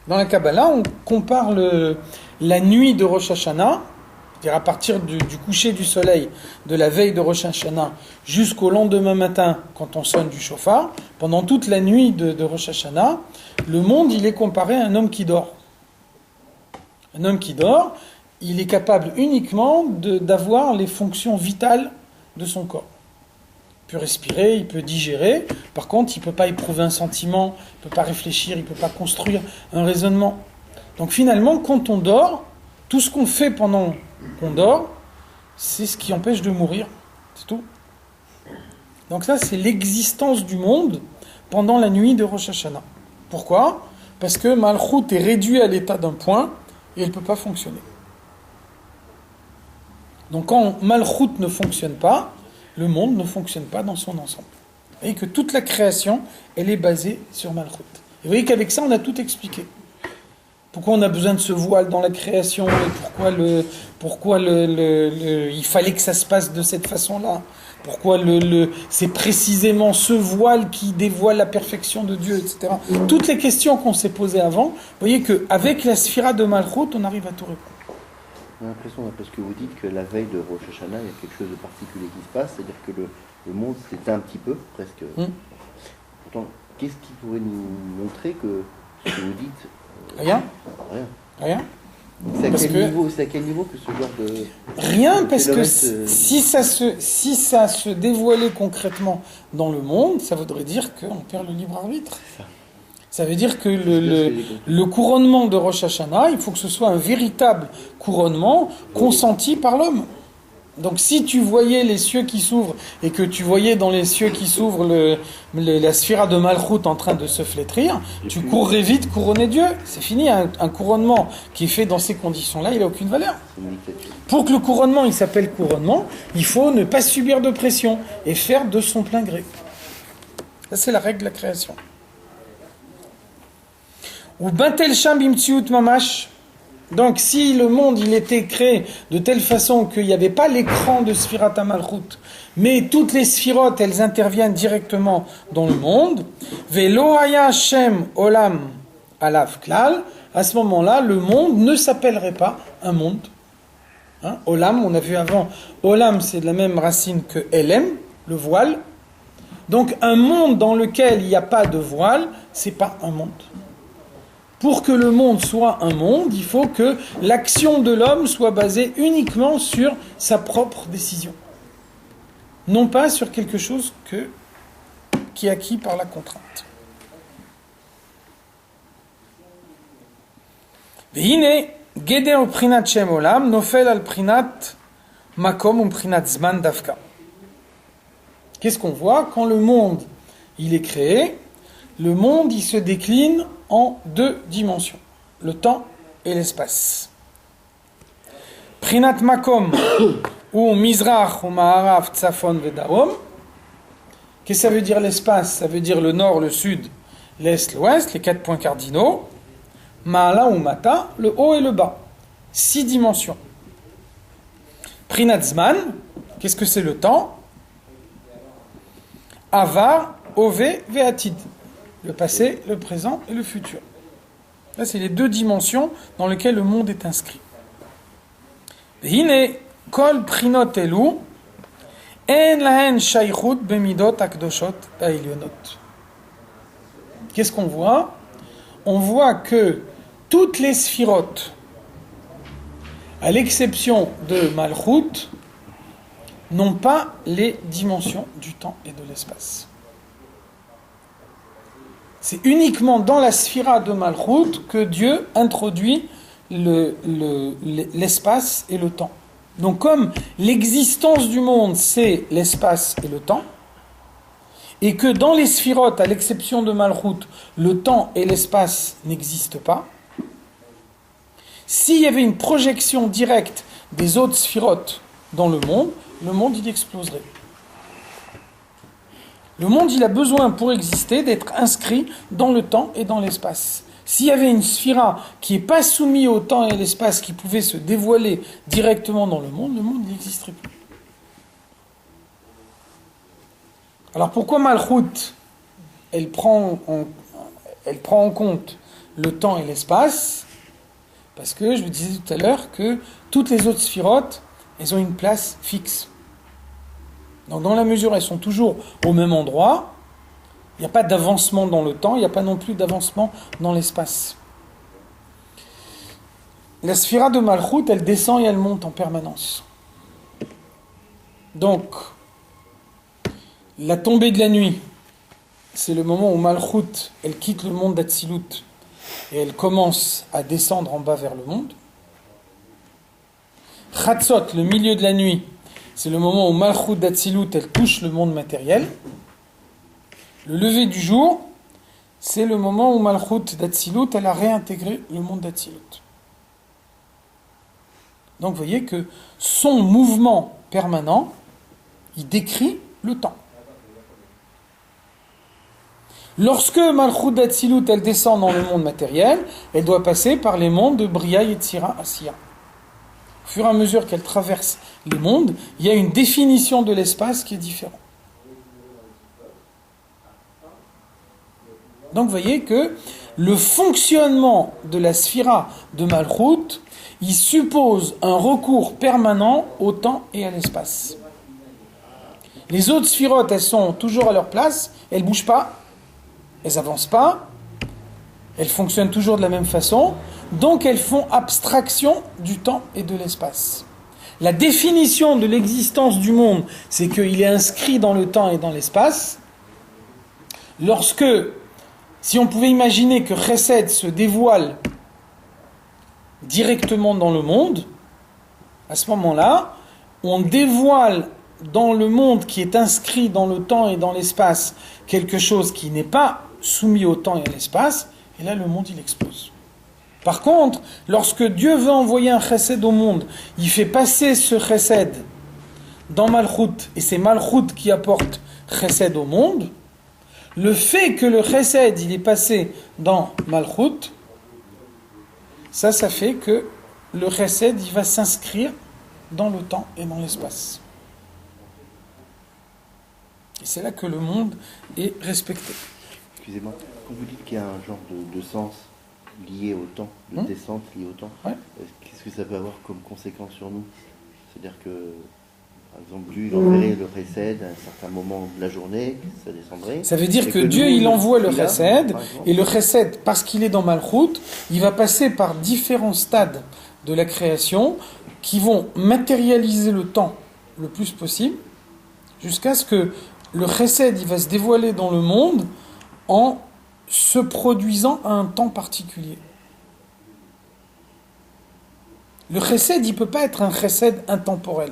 Speaker 1: Dans la Kabbalah, on compare la nuit de Rosh Hashanah, c'est-à-dire à partir du coucher du soleil de la veille de Rosh Hashanah jusqu'au lendemain matin, quand on sonne du shofar, pendant toute la nuit de Rosh Hashanah, le monde, il est comparé à un homme qui dort. Un homme qui dort, il est capable uniquement d'avoir les fonctions vitales de son corps. Il peut respirer, il peut digérer, par contre, il ne peut pas éprouver un sentiment, il ne peut pas réfléchir, il ne peut pas construire un raisonnement. Donc finalement, quand on dort, tout ce qu'on fait pendant qu'on dort, c'est ce qui empêche de mourir. C'est tout. Donc ça, c'est l'existence du monde pendant la nuit de Rosh Hashanah. Pourquoi ? Parce que Malchut est réduit à l'état d'un point et elle ne peut pas fonctionner. Donc quand Malchut ne fonctionne pas, le monde ne fonctionne pas dans son ensemble. Vous voyez que toute la création, elle est basée sur Malchut. Et vous voyez qu'avec ça, on a tout expliqué. Pourquoi on a besoin de ce voile dans la création et pourquoi il fallait que ça se passe de cette façon-là. Pourquoi c'est précisément ce voile qui dévoile la perfection de Dieu, etc. Toutes les questions qu'on s'est posées avant, vous voyez qu'avec la sphira de Malchut, on arrive à tout répondre.
Speaker 2: On a l'impression, parce que vous dites que la veille de Rosh Hashanah, il y a quelque chose de particulier qui se passe, c'est-à-dire que le monde s'éteint un petit peu, presque. Pourtant, qu'est-ce qui pourrait nous montrer que ce que vous dites...
Speaker 1: Rien.
Speaker 2: C'est à quel niveau que ce genre de...
Speaker 1: Rien, parce que si ça se dévoilait concrètement dans le monde, ça voudrait dire qu'on perd le libre arbitre. Ça veut dire que le couronnement de Rosh Hashanah, il faut que ce soit un véritable couronnement consenti par l'homme. Donc si tu voyais les cieux qui s'ouvrent et que tu voyais dans les cieux qui s'ouvrent la sphira de Malchut en train de se flétrir, tu courrais vite couronner Dieu. C'est fini, un couronnement qui est fait dans ces conditions-là, il n'a aucune valeur. Pour que le couronnement il s'appelle couronnement, il faut ne pas subir de pression et faire de son plein gré. Ça c'est la règle de la création. Ou Batel Sham Bimtsiut Mamash. Donc si le monde il était créé de telle façon qu'il n'y avait pas l'écran de Sphirat HaMalchut, mais toutes les sphirotes elles interviennent directement dans le monde, Velo haya Shem Olam Alav Klal, à ce moment-là le monde ne s'appellerait pas un monde. Olam, on a vu avant, Olam c'est de la même racine que Elem, le voile. Donc un monde dans lequel il n'y a pas de voile, c'est pas un monde. Pour que le monde soit un monde, il faut que l'action de l'homme soit basée uniquement sur sa propre décision. Non pas sur quelque chose qui est acquis par la contrainte. V'hine, geder prinat shem olam, nofel al prinat makom ou prinat zman davka. Qu'est-ce qu'on voit ? Quand le monde il est créé, le monde il se décline en deux dimensions, le temps et l'espace. Prinat makom ou mizrach ou ma'arav tzafon vedarom. Qu'est-ce que ça veut dire l'espace ? Ça veut dire le nord, le sud, l'est, l'ouest, les 4 points cardinaux. Ma'ala ou mata, le haut et le bas. 6 dimensions. Prinat zman, qu'est-ce que c'est le temps ? Avar, ové, ve'atid. Le passé, le présent et le futur. Là, c'est les 2 dimensions dans lesquelles le monde est inscrit. Hine kol prinot elu en lahen shaychut bemidot akdoshot ha'elyonot. Qu'est-ce qu'on voit ? On voit que toutes les sphirotes, à l'exception de Malchut, n'ont pas les dimensions du temps et de l'espace. C'est uniquement dans la sphira de Malchut que Dieu introduit l'espace et le temps. Donc comme l'existence du monde, c'est l'espace et le temps, et que dans les sphirotes, à l'exception de Malchut, le temps et l'espace n'existent pas, s'il y avait une projection directe des autres sphirotes dans le monde il exploserait. Le monde, il a besoin pour exister d'être inscrit dans le temps et dans l'espace. S'il y avait une sphira qui n'est pas soumise au temps et à l'espace, qui pouvait se dévoiler directement dans le monde n'existerait plus. Alors pourquoi Malchut, elle prend en compte le temps et l'espace? Parce que je vous disais tout à l'heure que toutes les autres sphirotes, elles ont une place fixe. Donc dans la mesure où elles sont toujours au même endroit, il n'y a pas d'avancement dans le temps, il n'y a pas non plus d'avancement dans l'espace. La sphira de Malchut, elle descend et elle monte en permanence. Donc, la tombée de la nuit, c'est le moment où Malchut, elle quitte le monde d'Atsilut et elle commence à descendre en bas vers le monde. Chatzot, le milieu de la nuit, c'est le moment où Malchut d'Atsilut, elle touche le monde matériel. Le lever du jour, c'est le moment où Malchut d'Atsilut, elle a réintégré le monde d'Atsilut. Donc vous voyez que son mouvement permanent, il décrit le temps. Lorsque Malchut d'Atsilut, elle descend dans le monde matériel, elle doit passer par les mondes de Bria, Yetzira, Asiya. Au fur et à mesure qu'elle traverse les mondes, il y a une définition de l'espace qui est différente. Donc vous voyez que le fonctionnement de la sphira de Malchut, il suppose un recours permanent au temps et à l'espace. Les autres sphirotes, elles sont toujours à leur place, elles ne bougent pas, elles n'avancent pas, elles fonctionnent toujours de la même façon, donc elles font abstraction du temps et de l'espace. La définition de l'existence du monde, c'est qu'il est inscrit dans le temps et dans l'espace. Lorsque, si on pouvait imaginer que Chesed se dévoile directement dans le monde, à ce moment-là, on dévoile dans le monde qui est inscrit dans le temps et dans l'espace quelque chose qui n'est pas soumis au temps et à l'espace, et là le monde il explose. Par contre, lorsque Dieu veut envoyer un chesed au monde, il fait passer ce chesed dans Malchut, et c'est Malchut qui apporte chesed au monde. Le fait que le chesed il est passé dans Malchut, ça fait que le chesed il va s'inscrire dans le temps et dans l'espace. Et c'est là que le monde est respecté.
Speaker 2: Excusez-moi, quand vous dites qu'il y a un genre de sens lié au temps, de descente liée au temps,
Speaker 1: ouais.
Speaker 2: Qu'est-ce que ça peut avoir comme conséquence sur nous? C'est-à-dire que, par exemple, Dieu il enverrait le chesed à un certain moment de la journée, ça descendrait.
Speaker 1: Ça veut dire que Dieu il envoie le chesed, et le chesed, parce qu'il est dans Malchut, il va passer par différents stades de la création qui vont matérialiser le temps le plus possible, jusqu'à ce que le chesed il va se dévoiler dans le monde en se produisant à un temps particulier. Le chesed, il ne peut pas être un chesed intemporel.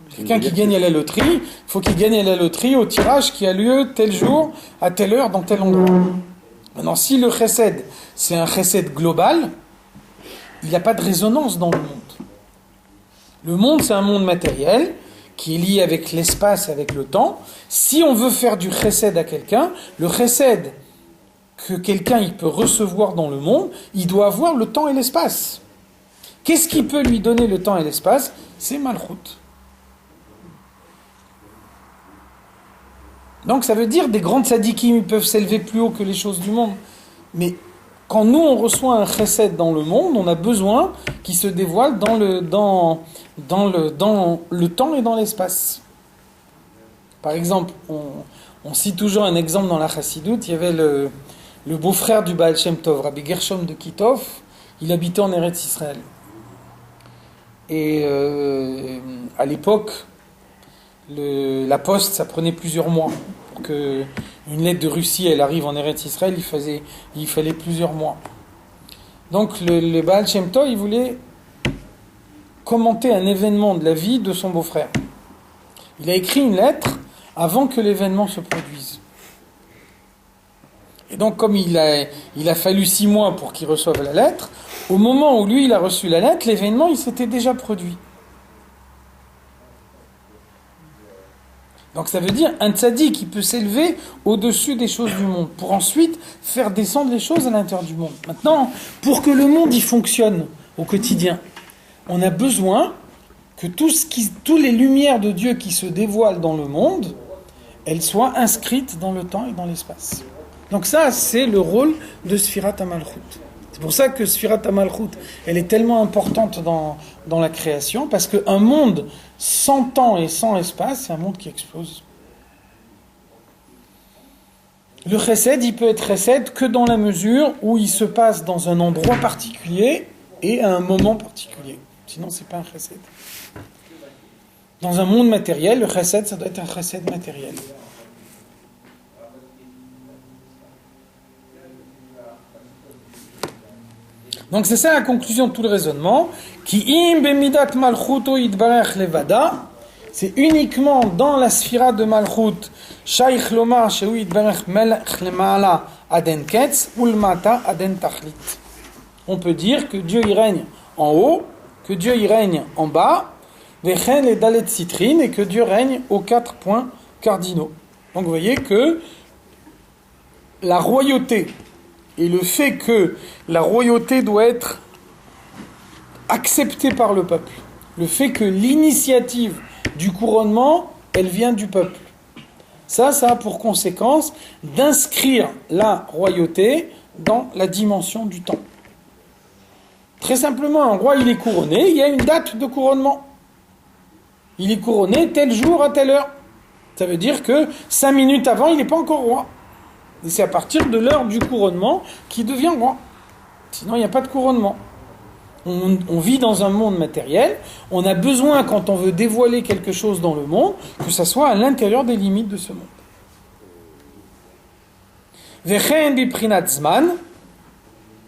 Speaker 1: Quelqu'un qui gagne à la loterie, il faut qu'il gagne à la loterie au tirage qui a lieu tel jour, à telle heure, dans tel endroit. Maintenant, si le chesed, c'est un chesed global, il n'y a pas de résonance dans le monde. Le monde, c'est un monde matériel qui est lié avec l'espace, avec le temps. Si on veut faire du chesed à quelqu'un, le chesed que quelqu'un il peut recevoir dans le monde, il doit avoir le temps et l'espace. Qu'est-ce qui peut lui donner le temps et l'espace? C'est Malchut. Donc ça veut dire des grands tzadikim peuvent s'élever plus haut que les choses du monde. Mais quand nous on reçoit un chesed dans le monde, on a besoin qu'il se dévoile dans le temps et dans l'espace. Par exemple, on cite toujours un exemple dans la Chassidoute, il y avait le beau-frère du Baal Shem Tov, Rabbi Gershom de Kitov, il habitait en Eretz Israël. Et à l'époque, la poste, ça prenait plusieurs mois pour qu'une Une lettre de Russie, elle arrive en Eretz Israël, il fallait plusieurs mois. Donc le Baal Shem Tov, il voulait commenter un événement de la vie de son beau-frère. Il a écrit une lettre avant que l'événement se produise. Et donc, comme il a fallu 6 mois pour qu'il reçoive la lettre, au moment où lui, il a reçu la lettre, l'événement, il s'était déjà produit. Donc ça veut dire un tzaddik qui peut s'élever au-dessus des choses du monde pour ensuite faire descendre les choses à l'intérieur du monde. Maintenant, pour que le monde y fonctionne au quotidien, on a besoin que toutes les lumières de Dieu qui se dévoilent dans le monde, elles soient inscrites dans le temps et dans l'espace. Donc ça, c'est le rôle de Sfirat HaMalchut. C'est pour ça que Sfirat HaMalchut, elle est tellement importante dans la création, parce qu'un monde sans temps et sans espace, c'est un monde qui explose. Le chesed, il peut être chesed que dans la mesure où il se passe dans un endroit particulier et à un moment particulier. Sinon, c'est pas un chesed. Dans un monde matériel, le chesed, ça doit être un chesed matériel. Donc c'est ça la conclusion de tout le raisonnement. Ki im bemidat malchuto yitbarech levada, c'est uniquement dans la sphira de malchut shaykh lomar shehu yitbarech melech lemala aden ketz ulmata aden tachlit. On peut dire que Dieu y règne en haut, que Dieu y règne en bas, vechen les dalet citrine, et que Dieu règne aux 4 points cardinaux. Donc vous voyez que la royauté et le fait que la royauté doit être acceptée par le peuple, le fait que l'initiative du couronnement, elle vient du peuple, ça a pour conséquence d'inscrire la royauté dans la dimension du temps. Très simplement, un roi, il est couronné, il y a une date de couronnement. Il est couronné tel jour à telle heure. Ça veut dire que 5 minutes avant, il n'est pas encore roi. Et c'est à partir de l'heure du couronnement qu'il devient roi. Sinon, il n'y a pas de couronnement. On vit dans un monde matériel. On a besoin, quand on veut dévoiler quelque chose dans le monde, que ça soit à l'intérieur des limites de ce monde. Vechen biprinat zman,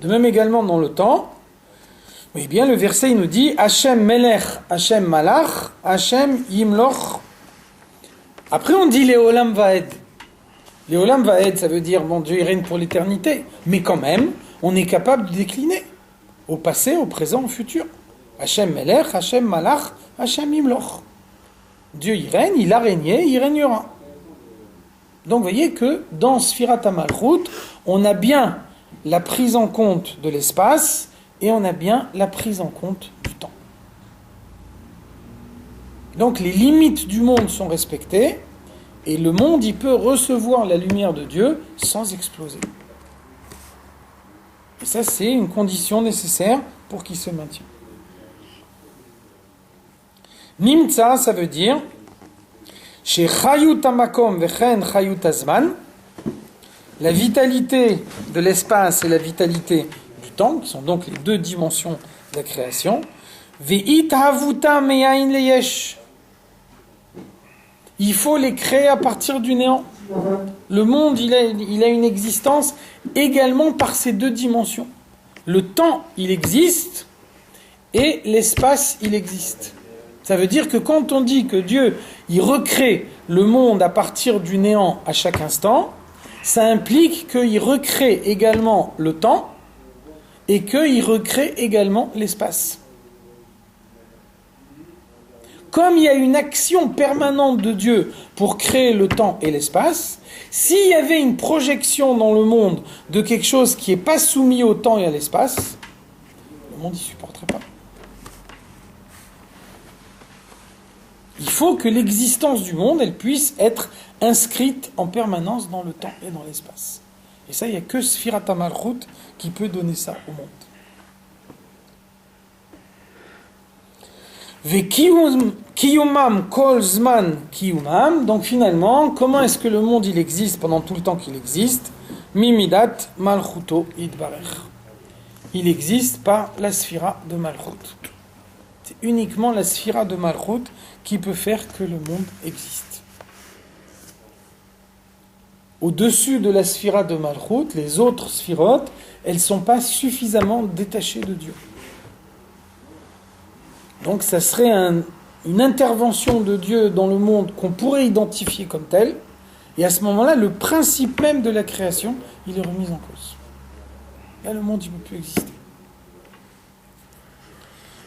Speaker 1: de même également dans le temps. Oui, bien, le verset il nous dit Hashem melech, Hashem malach, Hashem yimloch. Après, on dit Leolam vaed. Leolam vaed, ça veut dire, bon, Dieu il règne pour l'éternité. Mais quand même, on est capable de décliner. Au passé, au présent, au futur. Hashem melech, Hashem malach, Hashem yimloch. Dieu il règne, il a régné, il régnera. Donc, vous voyez que dans Sfirat HaMalchut, on a bien la prise en compte de l'espace et on a bien la prise en compte du temps. Donc, les limites du monde sont respectées. Et le monde, il peut recevoir la lumière de Dieu sans exploser. Et ça, c'est une condition nécessaire pour qu'il se maintienne. Nimtza, ça veut dire chez Chayut Hamakom vechen Chayut Azman, la vitalité de l'espace et la vitalité du temps, qui sont donc les 2 dimensions de la création. Ve'it havuta me'ain leyesh. Il faut les créer à partir du néant. Le monde, il a une existence également par ces 2 dimensions. Le temps, il existe, et l'espace, il existe. Ça veut dire que quand on dit que Dieu, il recrée le monde à partir du néant à chaque instant, ça implique qu'il recrée également le temps, et qu'il recrée également l'espace. Comme il y a une action permanente de Dieu pour créer le temps et l'espace, s'il y avait une projection dans le monde de quelque chose qui n'est pas soumis au temps et à l'espace, le monde n'y supporterait pas. Il faut que l'existence du monde, elle puisse être inscrite en permanence dans le temps et dans l'espace. Et ça, il n'y a que Sfirat HaMalchut qui peut donner ça au monde. Kiyumam kol zman kiyumam. Donc finalement, comment est-ce que le monde il existe pendant tout le temps qu'il existe? Mimidat malchuto idbarech. Il existe par la sphira de Malchut. C'est uniquement la sphira de Malchut qui peut faire que le monde existe. au-dessus de la sphira de Malchut, les autres sphirotes, elles ne sont pas suffisamment détachées de Dieu. Donc ça serait une intervention de Dieu dans le monde qu'on pourrait identifier comme telle, et à ce moment-là, le principe même de la création, il est remis en cause. Là, le monde, il ne peut plus exister.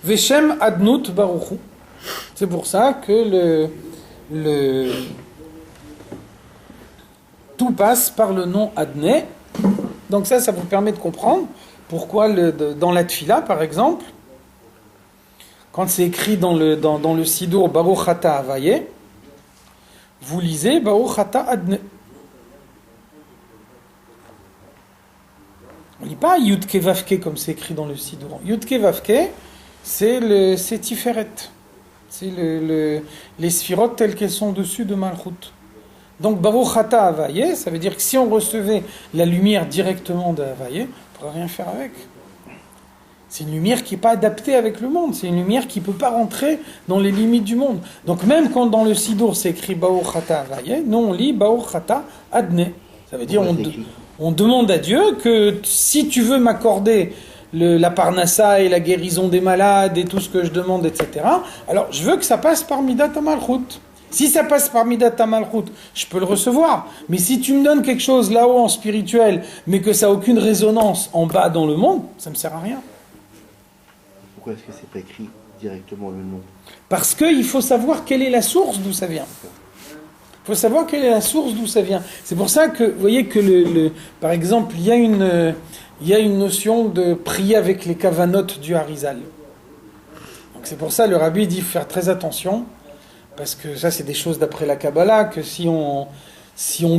Speaker 1: Veshem Adnut Baruchu. C'est pour ça que tout passe par le nom Adné. Donc ça vous permet de comprendre pourquoi dans la Tfila, par exemple, quand c'est écrit dans le Sidour Baruch Ata Havaye, vous lisez Baruch Ata Adné. On ne lit pas Yudke Vavke comme c'est écrit dans le Sidour. Yudke Vavke, c'est Tiferet. C'est les sphirotes telles qu'elles sont au-dessus de Malchut. Donc Baruch Ata Havaye, ça veut dire que si on recevait la lumière directement de Havaye, on ne pourrait rien faire avec. C'est une lumière qui n'est pas adaptée avec le monde. C'est une lumière qui ne peut pas rentrer dans les limites du monde. Donc même quand dans le Sidour c'est écrit Baruch Ata Havaye, nous on lit Baruch Ata Adné. Ça veut dire on demande à Dieu que si tu veux m'accorder la parnassa et la guérison des malades et tout ce que je demande, etc., alors je veux que ça passe par Midat HaMalchut. Si ça passe par Midat HaMalchut, je peux le recevoir. Mais si tu me donnes quelque chose là-haut en spirituel, mais que ça n'a aucune résonance en bas dans le monde, ça ne me sert à rien.
Speaker 2: Pourquoi est-ce que c'est pas écrit directement le nom?
Speaker 1: Parce qu'il faut savoir quelle est la source d'où ça vient. Il faut savoir quelle est la source d'où ça vient. C'est pour ça que, vous voyez que, par exemple, il y a une notion de prier avec les kavanotes du Harizal. Donc c'est pour ça le rabbi dit faire très attention, parce que ça c'est des choses d'après la Kabbalah, que si on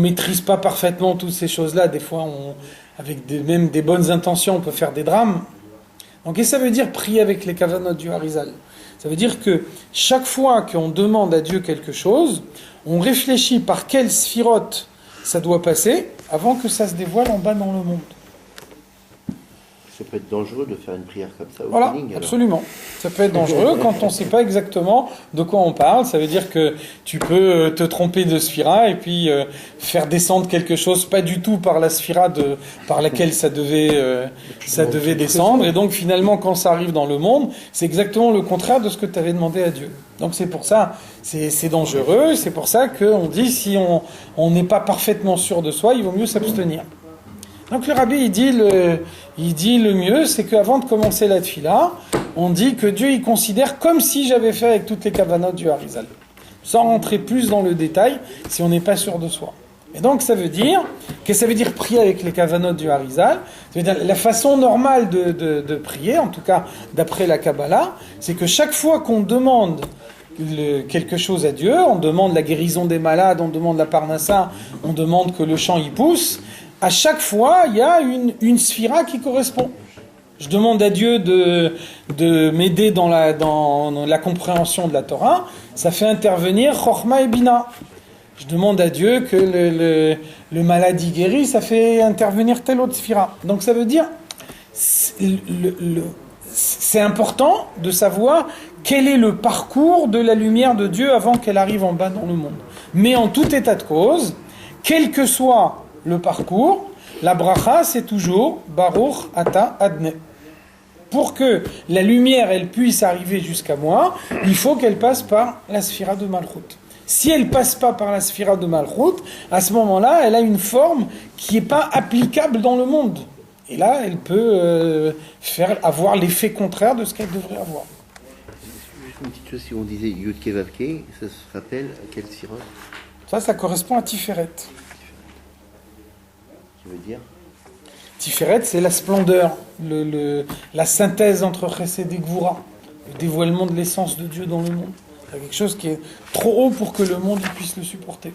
Speaker 1: maîtrise pas parfaitement toutes ces choses-là, des fois avec même des bonnes intentions, on peut faire des drames. Donc qu'est-ce que ça veut dire prier avec les kavanotes du Harizal? Ça veut dire que chaque fois qu'on demande à Dieu quelque chose, on réfléchit par quelle sphirote ça doit passer avant que ça se dévoile en bas dans le monde.
Speaker 2: Ça peut être dangereux de faire une prière comme ça au
Speaker 1: Voilà,
Speaker 2: feeling, alors.
Speaker 1: absolument. Ça peut être dangereux quand on ne sait pas exactement de quoi on parle. Ça veut dire que tu peux te tromper de sphira et puis faire descendre quelque chose pas du tout par la sphira par laquelle ça devait descendre. Et donc finalement, quand ça arrive dans le monde, c'est exactement le contraire de ce que tu avais demandé à Dieu. Donc c'est pour ça, c'est dangereux. C'est pour ça qu'on dit si on n'est pas parfaitement sûr de soi, il vaut mieux s'abstenir. Donc le rabbi, il dit le mieux, c'est qu'avant de commencer la tfila, on dit que Dieu, il considère comme si j'avais fait avec toutes les kavanotes du Harizal. Sans rentrer plus dans le détail, si on n'est pas sûr de soi. Et donc ça veut dire, qu'est-ce que ça veut dire prier avec les kavanotes du Harizal? Ça veut dire la façon normale de prier, en tout cas d'après la Kabbalah, c'est que chaque fois qu'on demande quelque chose à Dieu, on demande la guérison des malades, on demande la parnassa, on demande que le champ y pousse, à chaque fois, il y a une sphira qui correspond. Je demande à Dieu de m'aider dans la compréhension de la Torah. Ça fait intervenir Chochma et Bina. Je demande à Dieu que le malade y guérit. Ça fait intervenir telle autre sphira. Donc ça veut dire, c'est important de savoir quel est le parcours de la lumière de Dieu avant qu'elle arrive en bas dans le monde. Mais en tout état de cause, quel que soit le parcours, la bracha, c'est toujours Baruch Ata Adné. Pour que la lumière, elle puisse arriver jusqu'à moi, il faut qu'elle passe par la sphira de Malchut. Si elle passe pas par la sphira de Malchut, à ce moment-là, elle a une forme qui n'est pas applicable dans le monde. Et là, elle peut avoir l'effet contraire de ce qu'elle devrait avoir.
Speaker 2: Juste une petite chose, si on disait Yudke Vavke, ça se rappelle à quelle sphira?
Speaker 1: Ça correspond à Tiferet.
Speaker 2: Veut dire
Speaker 1: Tiferet, c'est la splendeur, la synthèse entre Chesed et Gvura, le dévoilement de l'essence de Dieu dans le monde. C'est quelque chose qui est trop haut pour que le monde puisse le supporter.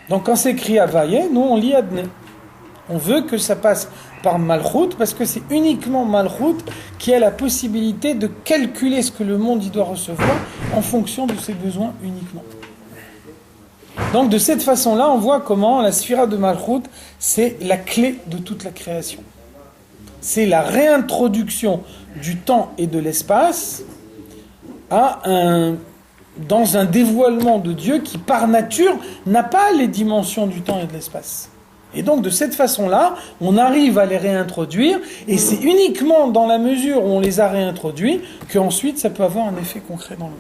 Speaker 1: Donc quand c'est écrit Havaye, nous on lit Adné. On veut que ça passe par Malchut, parce que c'est uniquement Malchut qui a la possibilité de calculer ce que le monde y doit recevoir en fonction de ses besoins uniquement. Donc de cette façon-là, on voit comment la sphira de Malchut, c'est la clé de toute la création. C'est la réintroduction du temps et de l'espace à dans un dévoilement de Dieu qui, par nature, n'a pas les dimensions du temps et de l'espace. Et donc, de cette façon-là, on arrive à les réintroduire, et c'est uniquement dans la mesure où on les a réintroduits qu'ensuite ça peut avoir un effet concret dans le monde.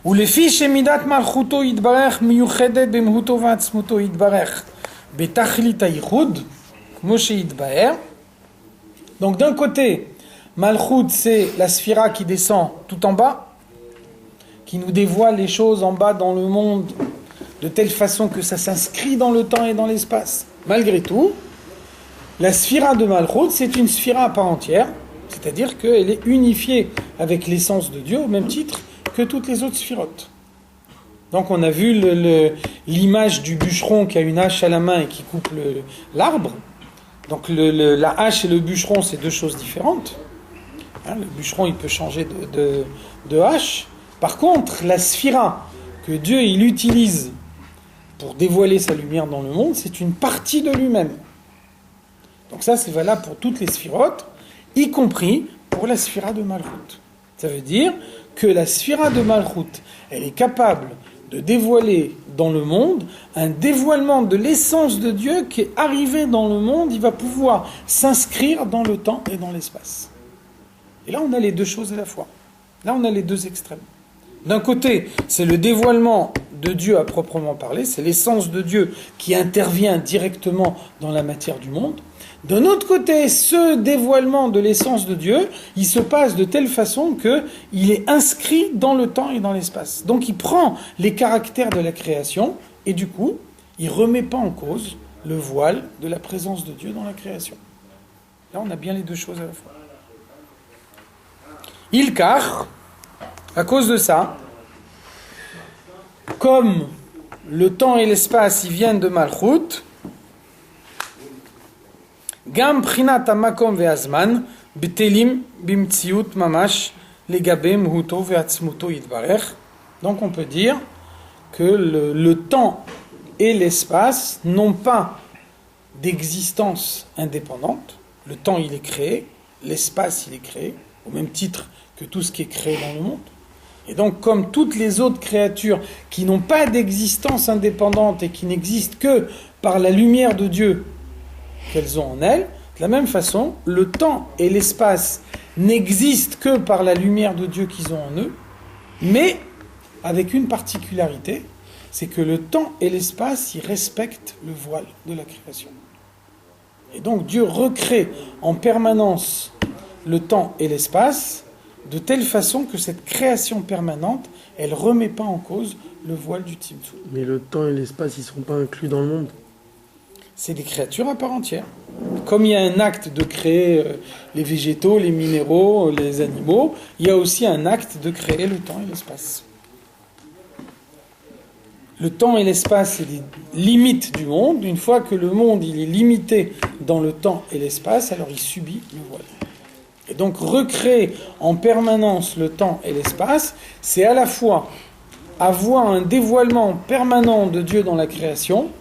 Speaker 1: ולפי שמידת מלכותו יתברך מיוחדת במהותו ועצמותו יתברך בתכלית הייחוד, כמו שיתבהר. Donc d'un côté, Malchut c'est la sphira qui descend tout en bas, qui nous dévoile les choses en bas dans le monde de telle façon que ça s'inscrit dans le temps et dans l'espace. Malgré tout, la sphira de Malchut c'est une sphira à part entière, c'est-à-dire qu'elle est unifiée avec l'essence de Dieu au même titre que toutes les autres sphirotes. Donc on a vu l'image du bûcheron qui a une hache à la main et qui coupe l'arbre. Donc la hache et le bûcheron, c'est deux choses différentes. Hein, le bûcheron, il peut changer de hache. Par contre, la sphira que Dieu il utilise pour dévoiler sa lumière dans le monde, c'est une partie de lui-même. Donc ça, c'est valable pour toutes les sphirotes, y compris pour la sphira de Malchut. Ça veut dire que la sphira de Malchut, elle est capable de dévoiler dans le monde un dévoilement de l'essence de Dieu qui est arrivé dans le monde, il va pouvoir s'inscrire dans le temps et dans l'espace. Et là, on a les deux choses à la fois. Là, on a les deux extrêmes. D'un côté, c'est le dévoilement de Dieu à proprement parler, c'est l'essence de Dieu qui intervient directement dans la matière du monde. D'un autre côté, ce dévoilement de l'essence de Dieu, il se passe de telle façon qu'il est inscrit dans le temps et dans l'espace. Donc il prend les caractères de la création et du coup, il ne remet pas en cause le voile de la présence de Dieu dans la création. Là, on a bien les deux choses à la fois. Car, à cause de ça, comme le temps et l'espace ils viennent de Malchut, Gam prinat hamakom ve'azman betelim bimtziut mamash legabe mhuto ve'atzmuto yitbarech. Donc on peut dire que le temps et l'espace n'ont pas d'existence indépendante. Le temps il est créé, l'espace il est créé, au même titre que tout ce qui est créé dans le monde. Et donc comme toutes les autres créatures qui n'ont pas d'existence indépendante et qui n'existent que par la lumière de Dieu qu'elles ont en elles, de la même façon, le temps et l'espace n'existent que par la lumière de Dieu qu'ils ont en eux, mais avec une particularité, c'est que le temps et l'espace, ils respectent le voile de la création. Et donc Dieu recrée en permanence le temps et l'espace de telle façon que cette création permanente, elle ne remet pas en cause le voile du Tzimtzum.
Speaker 3: Mais le temps et l'espace, ils ne sont pas inclus dans le monde.
Speaker 1: C'est des créatures à part entière. Comme il y a un acte de créer les végétaux, les minéraux, les animaux, il y a aussi un acte de créer le temps et l'espace. Le temps et l'espace, c'est les limites du monde. Une fois que le monde il est limité dans le temps et l'espace, alors il subit le voile. Et donc recréer en permanence le temps et l'espace, c'est à la fois avoir un dévoilement permanent de Dieu dans la création,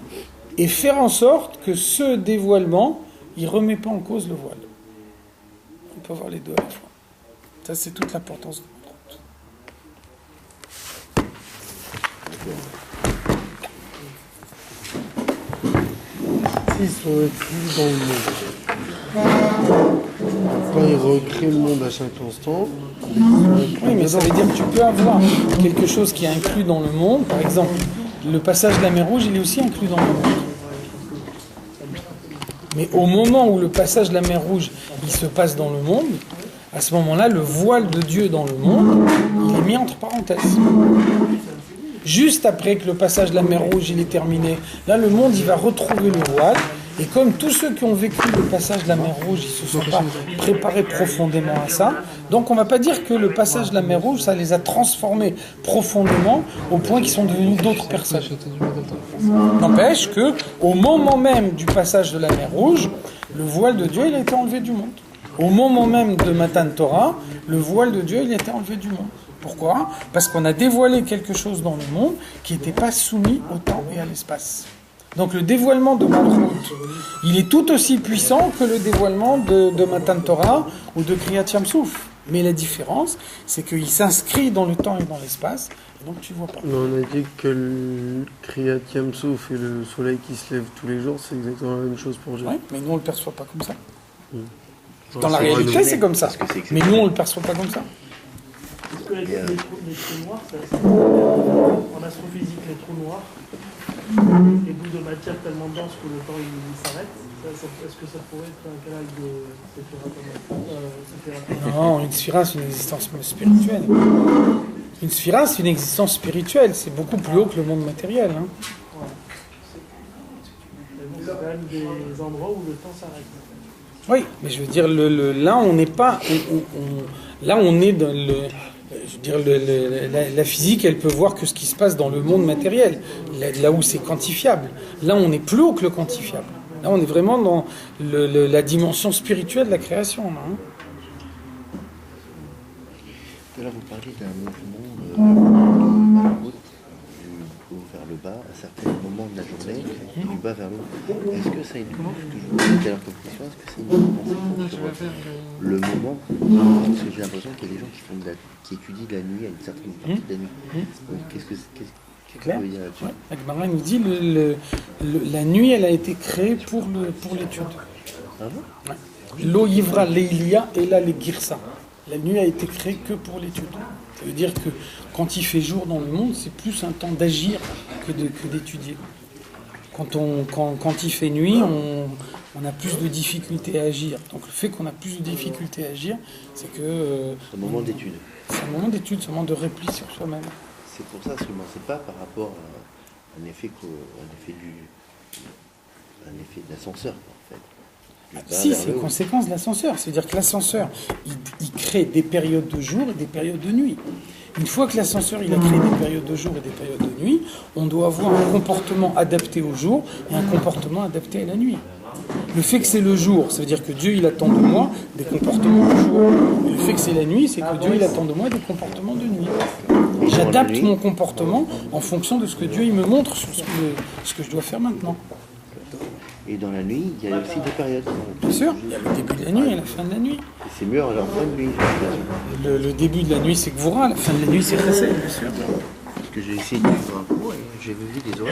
Speaker 1: et faire en sorte que ce dévoilement, il ne remet pas en cause le voile. On peut avoir les deux à la fois. Ça, c'est toute l'importance de
Speaker 3: S'ils sont inclus dans le monde, quand ils recréent le monde à chaque instant...
Speaker 1: Oui, mais ça veut dire que tu peux avoir quelque chose qui est inclus dans le monde. Par exemple, le passage de la mer Rouge, il est aussi inclus dans le monde. Mais au moment où le passage de la mer Rouge, il se passe dans le monde, à ce moment-là, le voile de Dieu dans le monde, il est mis entre parenthèses. Juste après que le passage de la mer Rouge, il est terminé, là, le monde, il va retrouver le voile. Et comme tous ceux qui ont vécu le passage de la mer Rouge, ils ne se sont pas préparés profondément à ça, donc on ne va pas dire que le passage de la mer Rouge, ça les a transformés profondément au point qu'ils sont devenus d'autres personnes. N'empêche qu'au moment même du passage de la mer Rouge, le voile de Dieu, il a été enlevé du monde. Au moment même de Matan Torah, le voile de Dieu, il a été enlevé du monde. Pourquoi ? Parce qu'on a dévoilé quelque chose dans le monde qui n'était pas soumis au temps et à l'espace. Donc le dévoilement de Malchut, il est tout aussi puissant que le dévoilement de Matan Torah ou de Kriyat Yam Souf. Mais la différence, c'est qu'il s'inscrit dans le temps et dans l'espace, et donc tu vois pas.
Speaker 3: Mais on a dit que le Kriyat Yam Souf et le soleil qui se lève tous les jours, c'est exactement la même chose pour Dieu.
Speaker 1: Oui, mais nous on le perçoit pas comme ça.
Speaker 3: Genre,
Speaker 1: Dans la
Speaker 3: c'est
Speaker 1: réalité,
Speaker 3: vrai,
Speaker 1: c'est comme ça.
Speaker 2: Parce que c'est
Speaker 1: Mais nous on le perçoit pas comme ça.
Speaker 4: Est-ce que les trous noirs, en astrophysique, les trous noirs, les bouts de matière tellement denses que le temps il s'arrête, est-ce que ça pourrait être un canal de séphira?
Speaker 1: Non, une sphira, c'est une existence spirituelle. Une sphira, c'est une existence spirituelle. C'est beaucoup plus haut que le monde matériel. Hein.
Speaker 4: Mais bon, c'est quand même des endroits où le temps s'arrête.
Speaker 1: Oui, mais je veux dire, là, on n'est pas... là, on est dans le... Je veux dire, la physique, elle peut voir que ce qui se passe dans le monde matériel, là où c'est quantifiable. Là, on est plus haut que le quantifiable. Là, on est vraiment dans la dimension spirituelle de la création. Là, hein.
Speaker 2: Tout à l'heure, vous parliez d'un mouvement de haut, du haut vers le bas, à certains moments de la journée, et du bas vers le haut. Est-ce que ça a une est-ce que c'est une conséquence sur le moment? Parce que j'ai l'impression qu'il y a des gens qui étudient la nuit à une certaine partie de la nuit. Donc, qu'est-ce que
Speaker 1: Clair.
Speaker 2: vous voyez là-dessus?
Speaker 1: Ouais. La Gemara nous dit la nuit, elle a été créée pour l'étude.
Speaker 2: Ah bon?
Speaker 1: Ouais. Lo yivra leilia et là les girsa. La nuit a été créée que pour l'étude. Ça veut dire que quand il fait jour dans le monde, c'est plus un temps d'agir que d'étudier. Quand il fait nuit, on a plus de difficultés à agir. Donc le fait qu'on a plus de difficultés à agir, c'est que...
Speaker 2: C'est un moment d'étude.
Speaker 1: C'est un moment d'étude, c'est un moment de repli sur soi-même.
Speaker 2: C'est pour ça seulement, c'est pas par rapport à un effet de l'ascenseur, en fait.
Speaker 1: Si, c'est une conséquence de l'ascenseur. C'est-à-dire que l'ascenseur, il crée des périodes de jour et des périodes de nuit. Une fois que l'ascenseur il a créé des périodes de jour et des périodes de nuit, on doit avoir un comportement adapté au jour et un comportement adapté à la nuit. Le fait que c'est le jour, ça veut dire que Dieu il attend de moi des comportements de jour. Et le fait que c'est la nuit, c'est que Dieu il attend de moi des comportements de nuit. J'adapte mon comportement en fonction de ce que Dieu il me montre sur ce que je dois faire maintenant.
Speaker 2: Et dans la nuit, il y a aussi des périodes.
Speaker 1: Bien sûr, il y a le début de la nuit et la fin de la nuit.
Speaker 2: Et c'est mieux en fin de nuit.
Speaker 1: Le début de la nuit c'est Gvoura, la fin de la nuit c'est Chesed, bien sûr.
Speaker 2: Parce que j'ai essayé de vivre un coup et j'ai vu des oies.